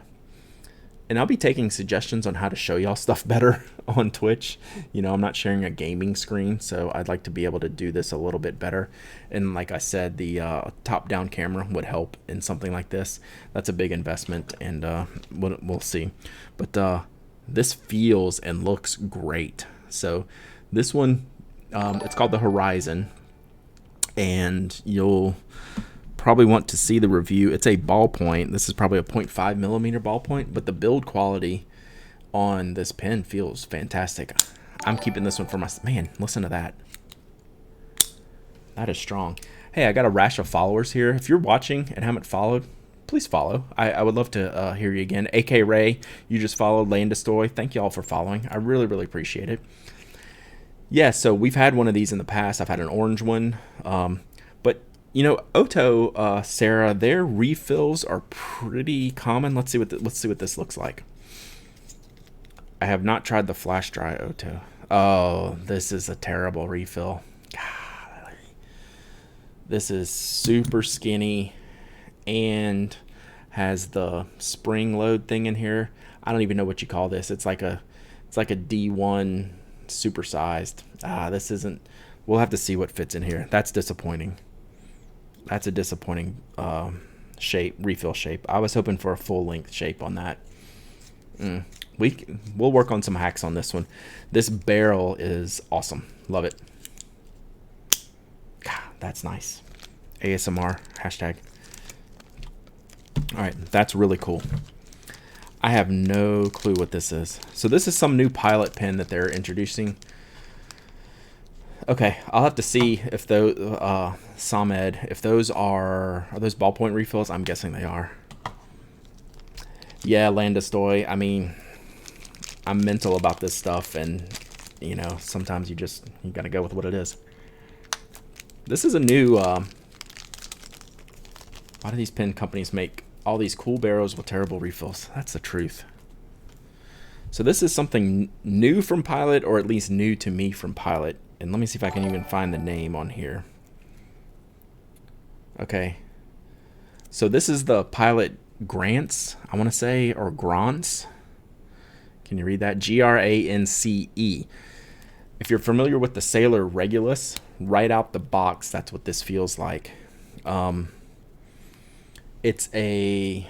Speaker 1: And I'll be taking suggestions on how to show y'all stuff better on Twitch. You know, I'm not sharing a gaming screen, so I'd like to be able to do this a little bit better. And like I said, the top-down camera would help in something like this. That's a big investment, and we'll see. But this feels and looks great. So this one, it's called the Horizon, and you'll probably want to see the review. It's a ballpoint. This is probably a 0.5 millimeter ballpoint, but the build quality on this pen feels fantastic. I'm keeping this one for my man. Listen to that. That is strong. Hey, I got a rash of followers here. If you're watching and haven't followed, please follow. I would love to hear you again. AK Ray, you just followed. Landestoy, thank you all for following. I really, really appreciate it. Yeah, so we've had one of these in the past. I've had an orange one. But you know, Otto, Sarah, their refills are pretty common. Let's see what this looks like. I have not tried the flash dry Otto. Oh, this is a terrible refill. God, this is super skinny and has the spring load thing in here. I don't even know what you call this. It's like a D1 supersized. This isn't. We'll have to see what fits in here. That's disappointing. That's a disappointing refill shape. I was hoping for a full length shape on that. We'll work on some hacks on this one. This barrel is awesome. Love it. God, that's nice. ASMR hashtag. All right, that's really cool. I have no clue what this is. So this is some new pilot pen that they're introducing. Okay, I'll have to see if those Samed, if those are those ballpoint refills. I'm guessing they are. Yeah, Landestoy. I mean, I'm mental about this stuff, and you know, sometimes you gotta go with what it is. This is a new. Why do these pen companies make all these cool barrels with terrible refills? That's the truth. So this is something new from Pilot, or at least new to me from Pilot. And let me see if I can even find the name on here. Okay. So this is the Pilot Grants, I want to say, or Grants. Can you read that? Grance. If you're familiar with the Sailor Regulus, right out the box, that's what this feels like. It's a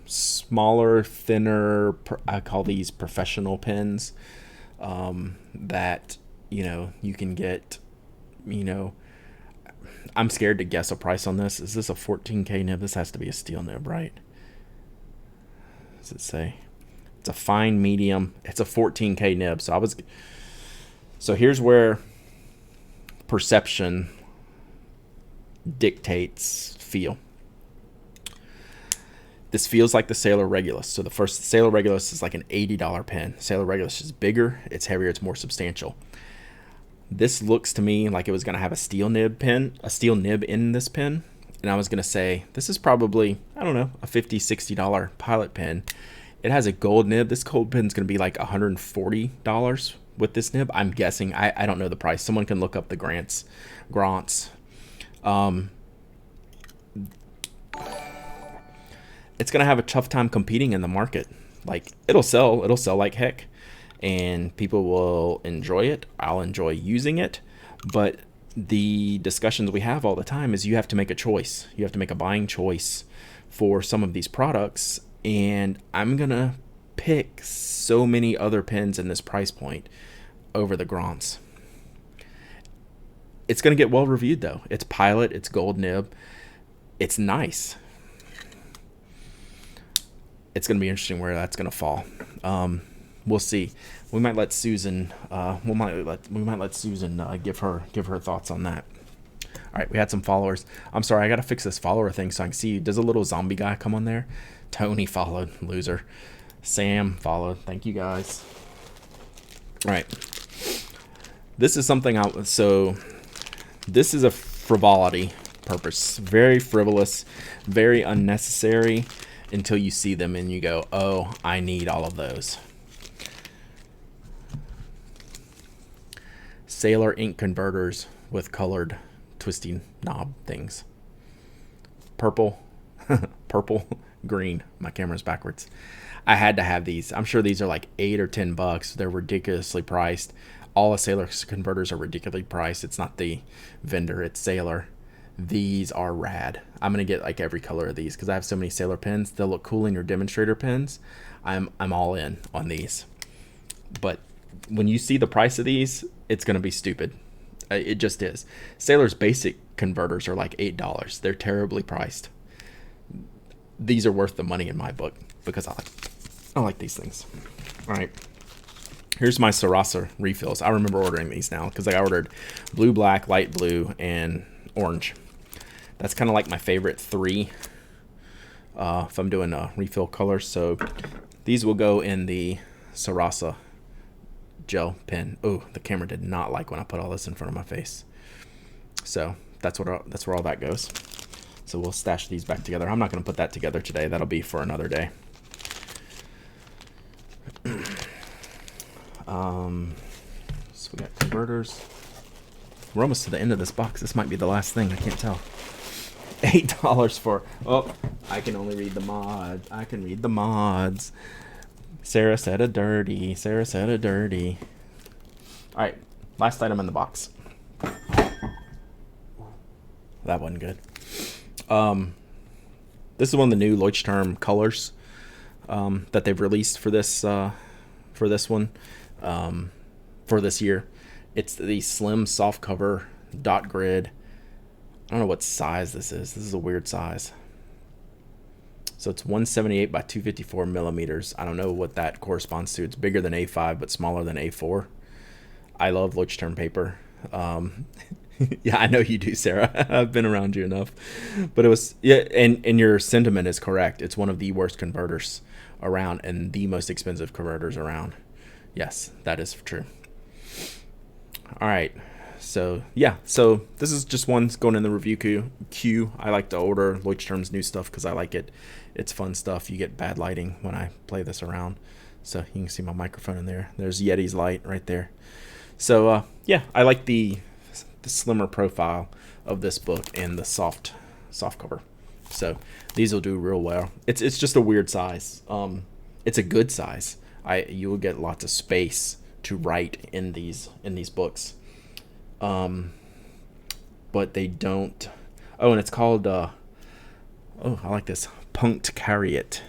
Speaker 1: smaller, thinner, I call these professional pens, that, you know, you can get, you know, I'm scared to guess a price on this. Is this a 14K nib? This has to be a steel nib, right? Does it say? It's a fine medium. It's a 14K nib. So here's where perception dictates feel. This feels like the Sailor Regulus. So the first Sailor Regulus is like an $80 pen. Sailor Regulus is bigger, it's heavier, it's more substantial. This looks to me like it was going to have a steel nib in this pen. And I was going to say, this is probably, I don't know, a $50, $60 Pilot pen. It has a gold nib. This gold pen is going to be like $140 with this nib. I'm guessing. I don't know the price. Someone can look up the Grants. It's going to have a tough time competing in the market. Like, it'll sell like heck. And people will enjoy it. I'll enjoy using it. But the discussions we have all the time is you have to make a choice. You have to make a buying choice for some of these products. And I'm going to pick so many other pens in this price point over the Grants. It's going to get well reviewed, though. It's Pilot. It's gold nib. It's nice. It's going to be interesting where that's going to fall. We'll see. We might let Susan. We might let Susan give her thoughts on that. All right, we had some followers. I'm sorry, I gotta fix this follower thing so I can see. Does a little zombie guy come on there? Tony followed, loser. Sam followed. Thank you guys. All right. This is something so this is a frivolity purpose. Very frivolous, very unnecessary until you see them and you go, oh, I need all of those. Sailor ink converters with colored twisting knob things. Purple, purple, green. My camera's backwards. I had to have these. I'm sure these are like $8 or $10. They're ridiculously priced. All the Sailor converters are ridiculously priced. It's not the vendor, it's Sailor. These are rad. I'm gonna get like every color of these because I have so many Sailor pens. They'll look cool in your demonstrator pens. I'm all in on these. But when you see the price of these, it's gonna be stupid. It just is. Sailor's basic converters are like $8. They're terribly priced. These are worth the money in my book because I like these things. All right. Here's my Sarasa refills. I remember ordering these now because I ordered blue, black, light blue, and orange. That's kind of like my favorite three if I'm doing refill colors. So these will go in the Sarasa gel pen. Oh, the camera did not like when I put all this in front of my face. So that's where all that goes. So we'll stash these back together. I'm not going to put that together today. That'll be for another day. So we got converters. We're almost to the end of this box. This might be the last thing. I can't tell. $8 for... Oh, I can only read the mods. I can read the mods. Sarah said a dirty. Sarah said a dirty. All right. Last item in the box. That wasn't good. This is one of the new Leuchtturm colors that they've released for this one for this year. It's the slim soft cover dot grid. I don't know what size this is. This is a weird size. So it's 178 by 254 millimeters. I don't know what that corresponds to. It's bigger than A5 but smaller than A4. I love Leuchtturm paper. Yeah, I know you do, Sarah. I've been around you enough. But it was, yeah, and your sentiment is correct. It's one of the worst converters around and the most expensive converters around. Yes, that is true. All right. So, yeah. So this is just one going in the review queue. I like to order Leuchtturm's new stuff because I like it. It's fun stuff. You get bad lighting when I play this around. So you can see my microphone in there. There's Yeti's light right there. So, yeah, I like the slimmer profile of this book and the soft cover. So these will do real well. It's just a weird size. It's a good size. You will get lots of space to write in these books. But they don't. Oh, and it's called I like this, Punked Carry It.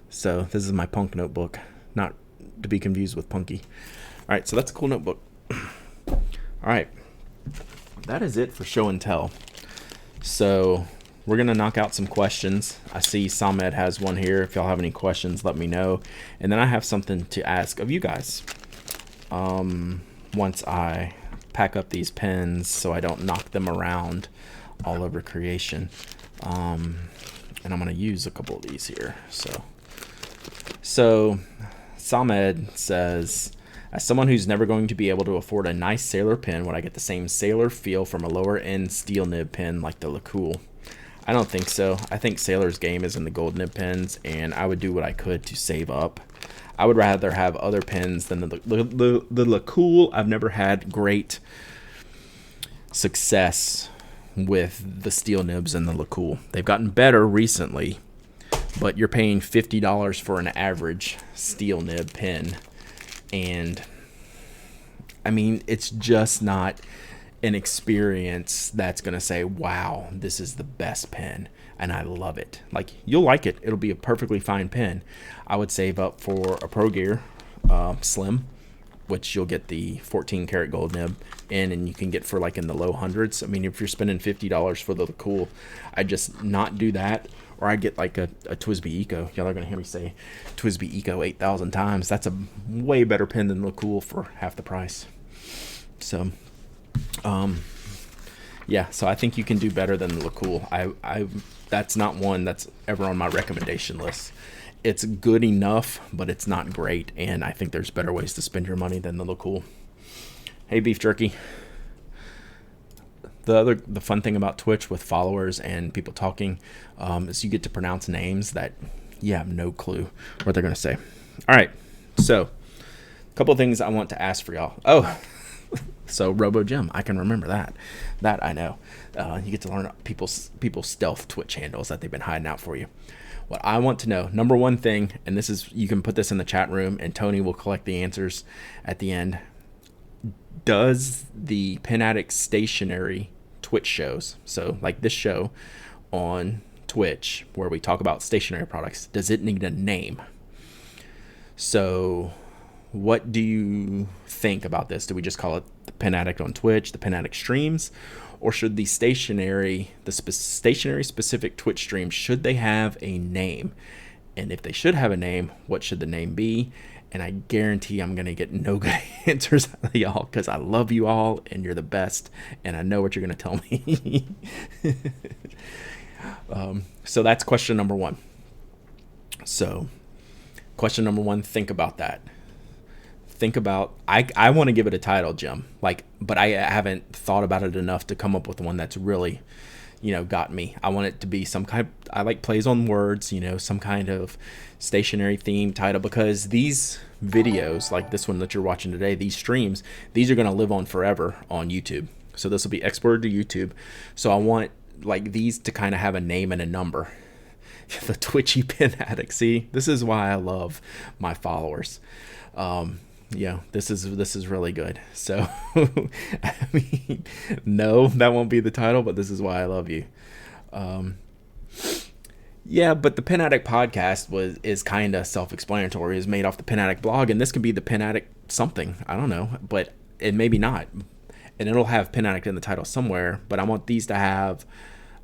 Speaker 1: So this is my punk notebook, not to be confused with Punky. All right, so that's a cool notebook. All right. That is it for show and tell. So we're going to knock out some questions. I see Samed has one here. If y'all have any questions, let me know. And then I have something to ask of you guys. Once I pack up these pens so I don't knock them around all over creation. And I'm going to use a couple of these here. So Samed says, as someone who's never going to be able to afford a nice Sailor pen, would I get the same Sailor feel from a lower end steel nib pen like the LeCool? I don't think so. I think Sailor's game is in the gold nib pens, and I would do what I could to save up. I would rather have other pens than the LeCool. I've never had great success with the steel nibs and the LeCool. They've gotten better recently, but you're paying $50 for an average steel nib pen. And I mean, it's just not an experience that's going to say, wow, this is the best pen and I love it. Like, you'll like it. It'll be a perfectly fine pen. I would save up for a Pro Gear Slim, which you'll get the 14 karat gold nib in, and you can get for like in the low hundreds. I mean, if you're spending $50 for the cool, I'd just not do that. Or I'd get like a TWSBI Eco. Y'all are going to hear me say TWSBI Eco 8,000 times. That's a way better pen than the cool for half the price. So, yeah, so I think you can do better than the LeCool. That's not one that's ever on my recommendation list. It's good enough, but it's not great, and I think there's better ways to spend your money than the LeCool. Hey, Beef Jerky. The fun thing about Twitch with followers and people talking is you get to pronounce names that you have no clue what they're going to say. All right, so a couple of things I want to ask for y'all. Oh, So Robo Jim, I can remember that. That I know. You get to learn people's stealth Twitch handles that they've been hiding out for you. What I want to know, number one thing, and this is, you can put this in the chat room, and Tony will collect the answers at the end. Does the Pen Addict stationery Twitch shows, so like this show on Twitch where we talk about stationery products, does it need a name? So what do you think about this? Do we just call it the Pen Addict on Twitch, the Pen Addict streams, or should the stationery specific Twitch streams, should they have a name? And if they should have a name, what should the name be? And I guarantee I'm going to get no good answers out of y'all, because I love you all and you're the best, and I know what you're going to tell me. So that's question number one. So question number one, think about that. Think about, I want to give it a title, Jim, but I haven't thought about it enough to come up with one that's really, got me. I want it to be some kind of, I like plays on words, some kind of stationary theme title, because these videos like this one that you're watching today, these streams, these are going to live on forever on YouTube. So this will be exported to YouTube. So I want like these to kind of have a name and a number. The Twitchy Pen Addict. See, this is why I love my followers. This is really good. So, I mean, no, that won't be the title, but this is why I love you. But the Pen Addict podcast is kind of self-explanatory. It's made off the Pen Addict blog, and this could be the Pen Addict something. I don't know, but it maybe not. And it'll have Pen Addict in the title somewhere, but I want these to have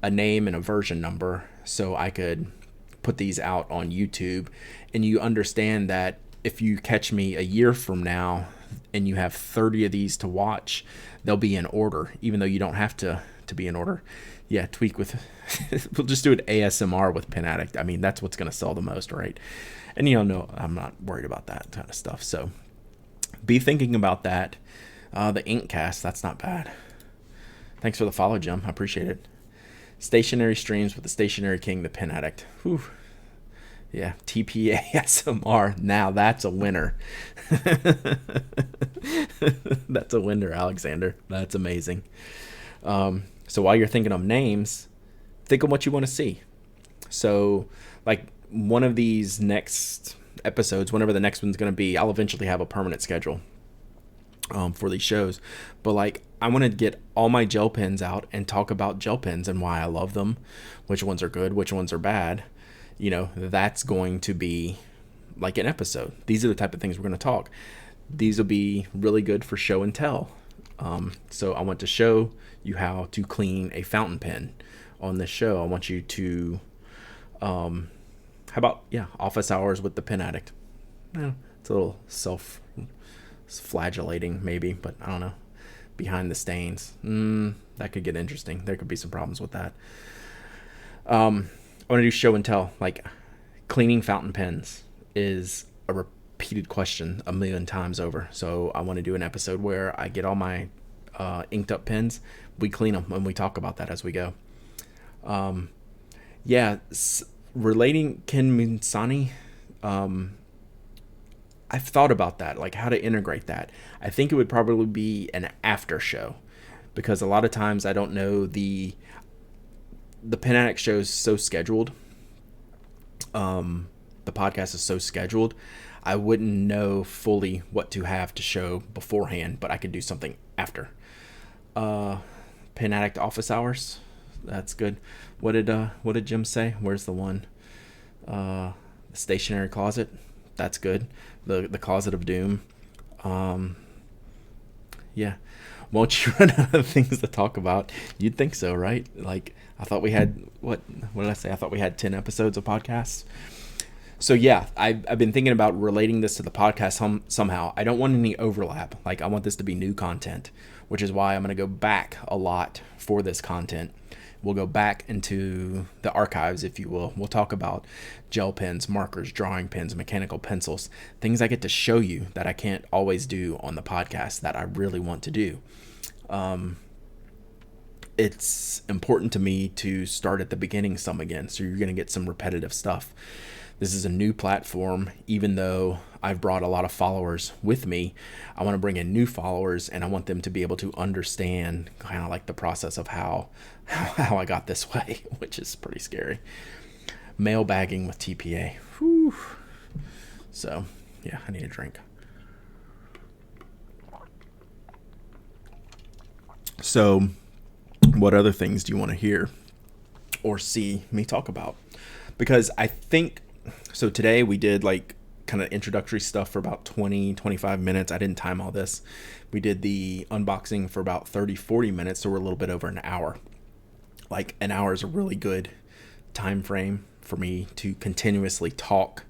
Speaker 1: a name and a version number so I could put these out on YouTube, and you understand that if you catch me a year from now and you have 30 of these to watch, they'll be in order, even though you don't have to be in order. Yeah, tweak with, we'll just do an ASMR with Pen Addict. I mean, that's what's going to sell the most, right? And no, I'm not worried about that kind of stuff. So be thinking about that. The Inkcast, that's not bad. Thanks for the follow, Jim. I appreciate it. Stationary streams with the Stationery King, the Pen Addict. Whew. Yeah, TPASMR. Now that's a winner. That's a winner, Alexander. That's amazing. So while you're thinking of names, think of what you want to see. So like one of these next episodes, whenever the next one's going to be, I'll eventually have a permanent schedule for these shows. But like I want to get all my gel pens out and talk about gel pens and why I love them, which ones are good, which ones are bad. That's going to be like an episode. These are the type of things we're going to talk. These will be really good for show and tell. So I want to show you how to clean a fountain pen on this show. I want you to, how about, office hours with the Pen Addict. It's a little self-flagellating maybe, but I don't know. Behind the stains. That could get interesting. There could be some problems with that. I want to do show and tell. Like cleaning fountain pens is a repeated question a million times over. So I want to do an episode where I get all my inked up pens, we clean them, and we talk about that as we go. Relating Ken Minsani, I've thought about that, like how to integrate that. I think it would probably be an after show, because a lot of times I don't know the Pen Addict show is so scheduled. The podcast is so scheduled. I wouldn't know fully what to have to show beforehand, but I could do something after. Pen Addict office hours. That's good. What did Jim say? Where's the one? The stationery closet. That's good. The closet of doom. Won't you run out of things to talk about? You'd think so, right? Like I thought we had what did I say? I thought we had 10 episodes of podcasts. So I've been thinking about relating this to the podcast somehow. I don't want any overlap. Like I want this to be new content, which is why I'm going to go back a lot for this content. We'll go back into the archives, if you will. We'll talk about gel pens, markers, drawing pens, mechanical pencils, things I get to show you that I can't always do on the podcast that I really want to do. It's important to me to start at the beginning some again, so you're going to get some repetitive stuff. This is a new platform. Even though I've brought a lot of followers with me, I want to bring in new followers, and I want them to be able to understand kind of like the process of how I got this way, which is pretty scary. Mailbagging with TPA. Whew. So, yeah, I need a drink. So, what other things do you want to hear or see me talk about? Because I think, so today we did like kind of introductory stuff for about 20-25 minutes. I didn't time all this. We did the unboxing for about 30-40 minutes, so we're a little bit over an hour. Like an hour is a really good time frame for me to continuously talk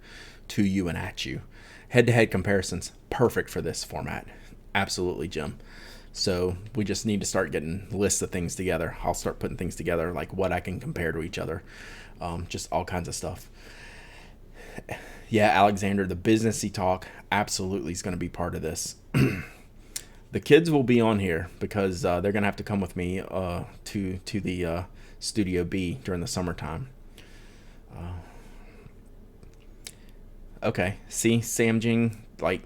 Speaker 1: to you and at you. Head-to-head comparisons, perfect for this format. Absolutely, Jim. So we just need to start getting lists of things together. I'll start putting things together, like what I can compare to each other. Just all kinds of stuff. Yeah, Alexander, the businessy talk absolutely is going to be part of this. The kids will be on here because they're going to have to come with me to the Studio B during the summertime. Okay, see, Samjing, like,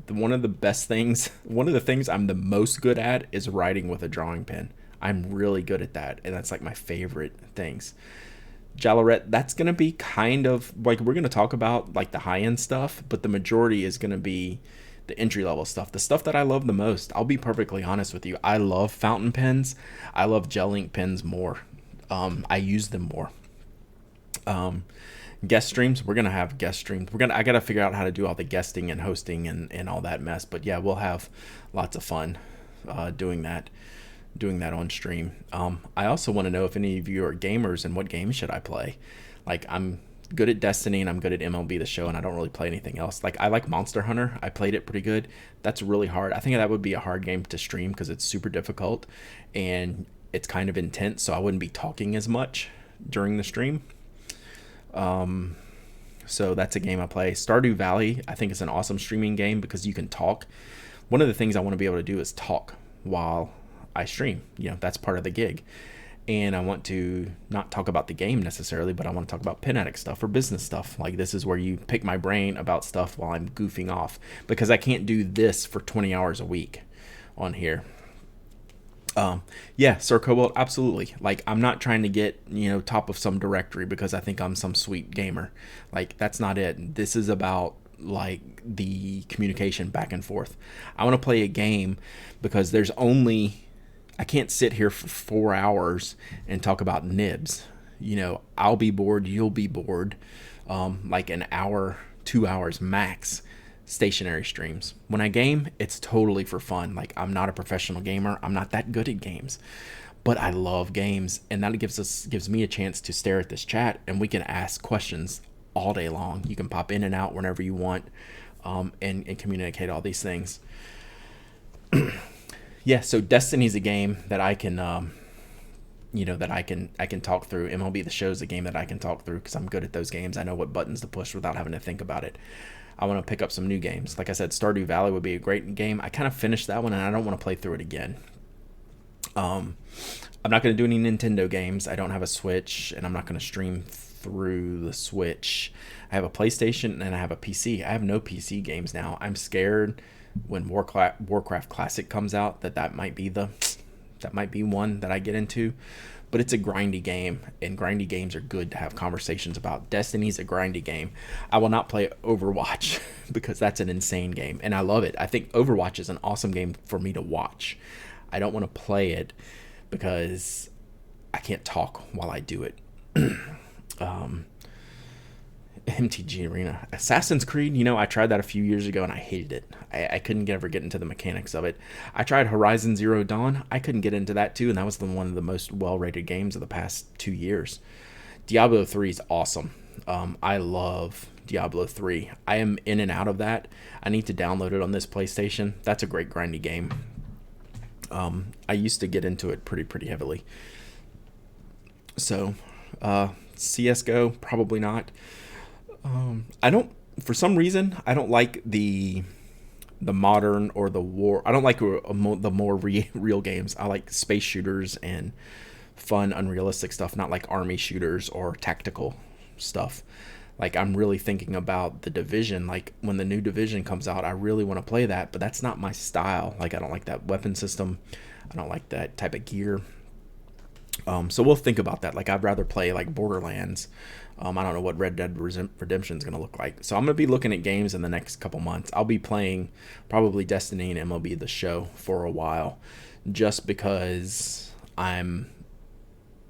Speaker 1: one of the things I'm the most good at is writing with a drawing pen. I'm really good at that, and that's like my favorite things. Jalaret, that's going to be kind of like, we're going to talk about like the high-end stuff, but the majority is going to be the entry-level stuff, the stuff that I love the most. I'll be perfectly honest with you. I love fountain pens. I love gel ink pens more. I use them more. Guest streams, we're gonna have guest streams. I gotta figure out how to do all the guesting and hosting and all that mess. But yeah, we'll have lots of fun doing that on stream. I also want to know if any of you are gamers and what games should I play. Like, I'm good at Destiny and I'm good at MLB The Show, and I don't really play anything else. Like, I like Monster Hunter. I played it pretty good. That's really hard. I think that would be a hard game to stream because it's super difficult and it's kind of intense, so I wouldn't be talking as much during the stream. So that's a game I play. Stardew Valley, I think, is an awesome streaming game because you can talk. One of the things I want to be able to do is talk while I stream. You know, that's part of the gig. And I want to not talk about the game necessarily, but I want to talk about Pen Addict stuff or business stuff. Like, this is where you pick my brain about stuff while I'm goofing off, because I can't do this for 20 hours a week on here. Yeah, Sir Cobalt, absolutely. Like, I'm not trying to get, top of some directory because I think I'm some sweet gamer. Like, that's not it. This is about, like, the communication back and forth. I want to play a game because I can't sit here for 4 hours and talk about nibs. I'll be bored, you'll be bored. Like an hour, 2 hours max. Stationary streams. When I game, it's totally for fun. Like, I'm not a professional gamer. I'm not that good at games, but I love games, and that gives me a chance to stare at this chat, and we can ask questions all day long. You can pop in and out whenever you want, and communicate all these things. Yeah, so Destiny's a game that I can I can talk through. MLB The Show is a game that I can talk through because I'm good at those games. I know what buttons to push without having to think about it. I want to pick up some new games. Like I said, Stardew Valley would be a great game. I kind of finished that one, and I don't want to play through it again. I'm not going to do any Nintendo games. I don't have a Switch, and I'm not going to stream through the Switch. I have a PlayStation, and I have a PC. I have no PC games now. I'm scared when Warcraft Classic comes out that might be one that I get into. But it's a grindy game, and grindy games are good to have conversations about. Destiny's a grindy game. I will not play Overwatch because that's an insane game, and I love it. I think Overwatch is an awesome game for me to watch. I don't want to play it because I can't talk while I do it. MTG Arena. Assassin's Creed, I tried that a few years ago and I hated it. I couldn't ever get into the mechanics of it. I tried Horizon Zero Dawn. I couldn't get into that too, and that was one of the most well-rated games of the past 2 years. Diablo 3 is awesome. I love Diablo 3. I am in and out of that. I need to download it on this PlayStation. That's a great grindy game. I used to get into it pretty heavily. So, CSGO, probably not. For some reason, I don't like the modern or the war. I don't like the more real games. I like space shooters and fun, unrealistic stuff, not like army shooters or tactical stuff. Like, I'm really thinking about the Division. Like, when the new Division comes out, I really want to play that, but that's not my style. Like, I don't like that weapon system. I don't like that type of gear. So we'll think about that. Like, I'd rather play like Borderlands. I don't know what Red Dead Redemption is going to look like. So I'm going to be looking at games in the next couple months. I'll be playing probably Destiny and MLB The Show for a while, just because I'm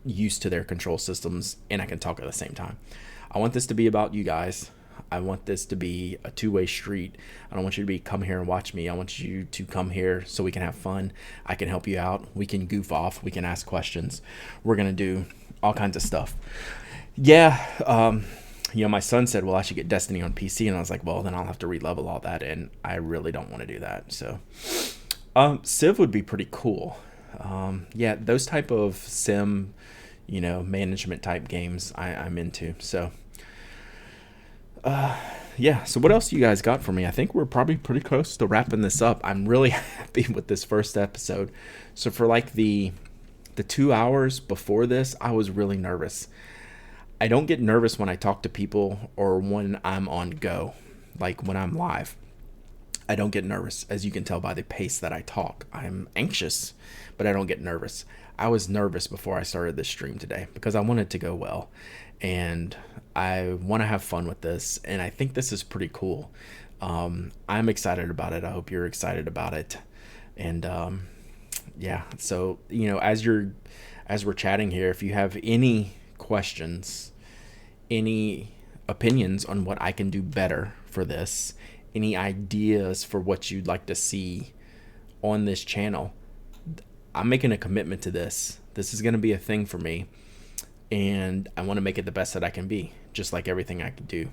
Speaker 1: used to their control systems and I can talk at the same time. I want this to be about you guys. I want this to be a two-way street. I don't want you to come here and watch me. I want you to come here so we can have fun. I can help you out. We can goof off. We can ask questions. We're going to do all kinds of stuff. Yeah, my son said, well, I should get Destiny on PC. And I was like, well, then I'll have to re-level all that. And I really don't want to do that. So Civ would be pretty cool. Yeah, those type of sim, management type games I'm into. So yeah, so what else you guys got for me? I think we're probably pretty close to wrapping this up. I'm really happy with this first episode. So for like the 2 hours before this, I was really nervous. I don't get nervous when I talk to people or when I'm on go, like when I'm live. I don't get nervous, as you can tell by the pace that I talk. I'm anxious, but I don't get nervous. I was nervous before I started this stream today because I want it to go well. And I want to have fun with this, and I think this is pretty cool. I'm excited about it. I hope you're excited about it. And yeah, so as we're chatting here, if you have any questions, any opinions on what I can do better for this, any ideas for what you'd like to see on this channel, I'm making a commitment to this. This is going to be a thing for me, and I want to make it the best that I can be, just like everything I can do.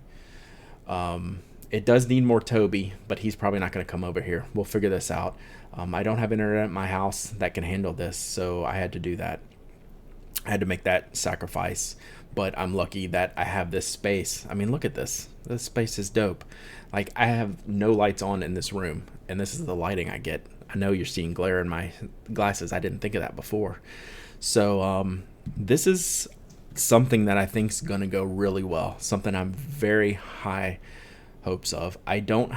Speaker 1: It does need more Toby, but he's probably not going to come over here. We'll figure this out. I don't have internet at my house that can handle this, so I had to do that. I had to make that sacrifice, but I'm lucky that I have this space. I mean, look at this. This space is dope. Like, I have no lights on in this room, and this is the lighting I get. I know you're seeing glare in my glasses. I didn't think of that before. So this is something that I think is going to go really well. Something I'm very high hopes of. I don't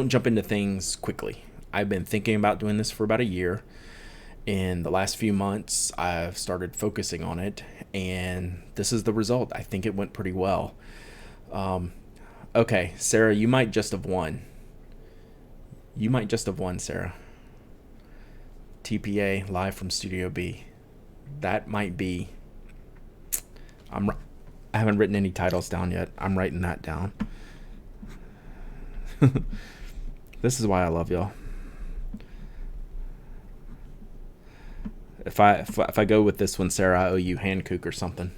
Speaker 1: jump into things quickly. I've been thinking about doing this for about a year. In the last few months, I've started focusing on it, and this is the result. I think it went pretty well. Okay, Sarah, you might just have won. You might just have won, Sarah. TPA live from Studio B. That might be. I haven't written any titles down yet. I'm writing that down. This is why I love y'all. If I go with this one, Sarah, I owe you Hankook or something.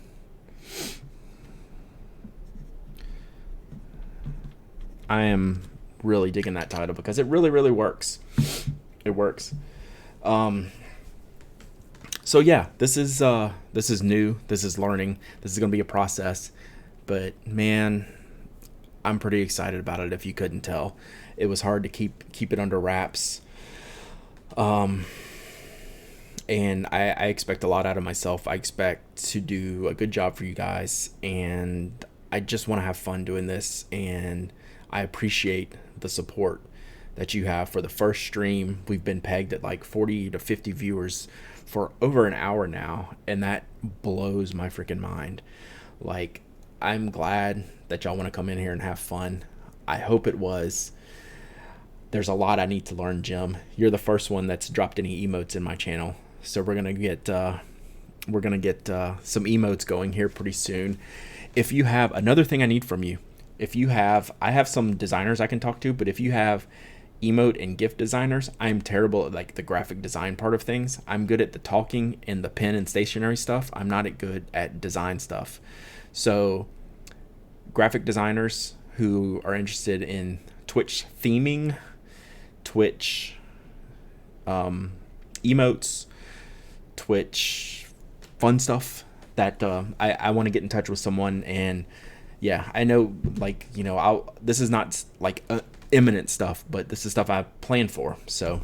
Speaker 1: I am really digging that title because it really, really works. It works. So yeah, this is new. This is learning. This is gonna be a process, but man, I'm pretty excited about it. If you couldn't tell, it was hard to keep it under wraps. And I expect a lot out of myself. I expect to do a good job for you guys, and I just want to have fun doing this, and I appreciate the support that you have. For the first stream, we've been pegged at like 40 to 50 viewers for over an hour now, and that blows my freaking mind. Like, I'm glad that y'all want to come in here and have fun. I hope it was. There's a lot I need to learn, Jim. You're the first one that's dropped any emotes in my channel. So we're gonna get some emotes going here pretty soon. If you have another thing I need from you, I have some designers I can talk to, but if you have emote and gift designers, I'm terrible at like the graphic design part of things. I'm good at the talking and the pen and stationery stuff. I'm not good at design stuff. So graphic designers who are interested in Twitch theming, Twitch emotes, Twitch fun stuff, that I want to get in touch with someone. And yeah, I know, like, this is not like imminent stuff, but this is stuff I plan for. So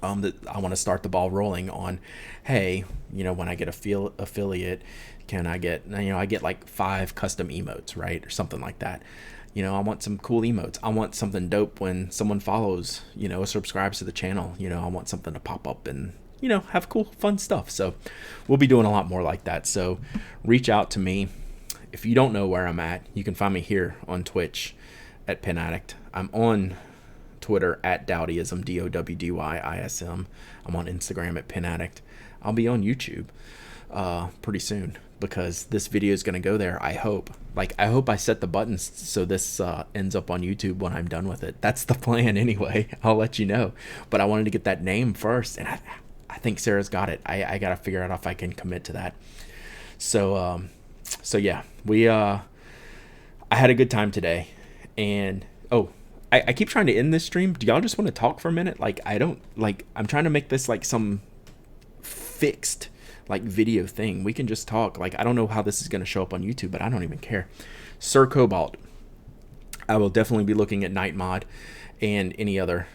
Speaker 1: that I want to start the ball rolling on. Hey, when I get a affiliate, can I get, I get like 5 custom emotes, right? Or something like that. I want some cool emotes. I want something dope when someone follows, or subscribes to the channel. I want something to pop up and, have cool, fun stuff. So we'll be doing a lot more like that. So reach out to me. If you don't know where I'm at, you can find me here on Twitch at Pen Addict. I'm on Twitter at Dowdyism, DOWDYISM. I'm on Instagram at Pen Addict. I'll be on YouTube pretty soon because this video is going to go there. I hope I set the buttons so this ends up on YouTube when I'm done with it. That's the plan anyway. I'll let you know. But I wanted to get that name first, and I think Sarah's got it. I got to figure out if I can commit to that. So yeah, I had a good time today, and I keep trying to end this stream. Do y'all just want to talk for a minute? I'm trying to make this like some fixed like video thing. We can just talk. I don't know how this is going to show up on YouTube, but I don't even care. Sir Cobalt, I will definitely be looking at Night Mod and any other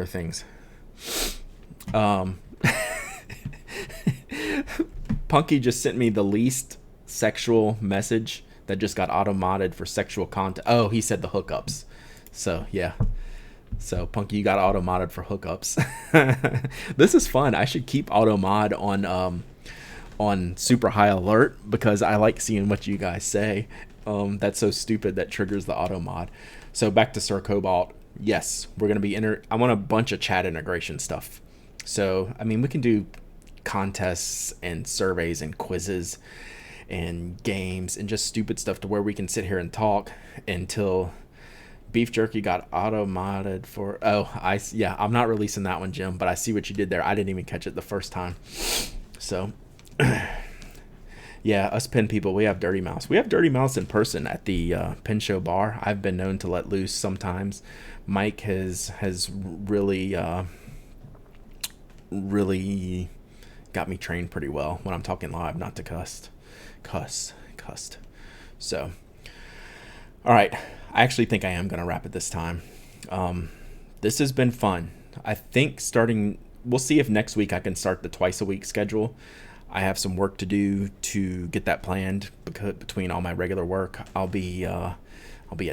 Speaker 1: things. Punky just sent me the least sexual message that just got auto-modded for sexual content. Oh, he said the hookups. So yeah. So Punky, you got auto-modded for hookups. This is fun. I should keep auto-mod on super high alert because I like seeing what you guys say. That's so stupid that triggers the auto-mod. So back to Sir Cobalt. Yes, we're gonna be I want a bunch of chat integration stuff. So we can do contests and surveys and quizzes and games and just stupid stuff to where we can sit here and talk until Beef Jerky got auto-modded for... I'm not releasing that one, Jim, but I see what you did there. I didn't even catch it the first time. So, yeah, us pen people, we have Dirty Mouse. We have Dirty Mouse in person at the Pen Show bar. I've been known to let loose sometimes. Mike has really got me trained pretty well when I'm talking live, not to cussed. So, all right. I actually think I am going to wrap it this time. This has been fun. I think we'll see if next week I can start the twice a week schedule. I have some work to do to get that planned because between all my regular work. I'll be at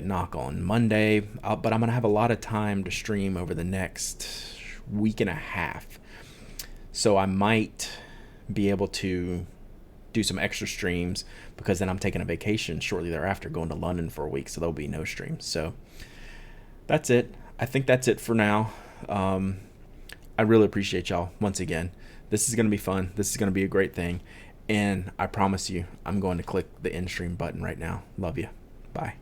Speaker 1: Knock on Monday, but I'm going to have a lot of time to stream over the next week and a half. So I might be able to do some extra streams because then I'm taking a vacation shortly thereafter, going to London for a week, so there'll be no streams. So that's it. I think that's it for now. I really appreciate y'all once again. This is going to be fun. This is going to be a great thing. And I promise you, I'm going to click the end stream button right now. Love you. Bye.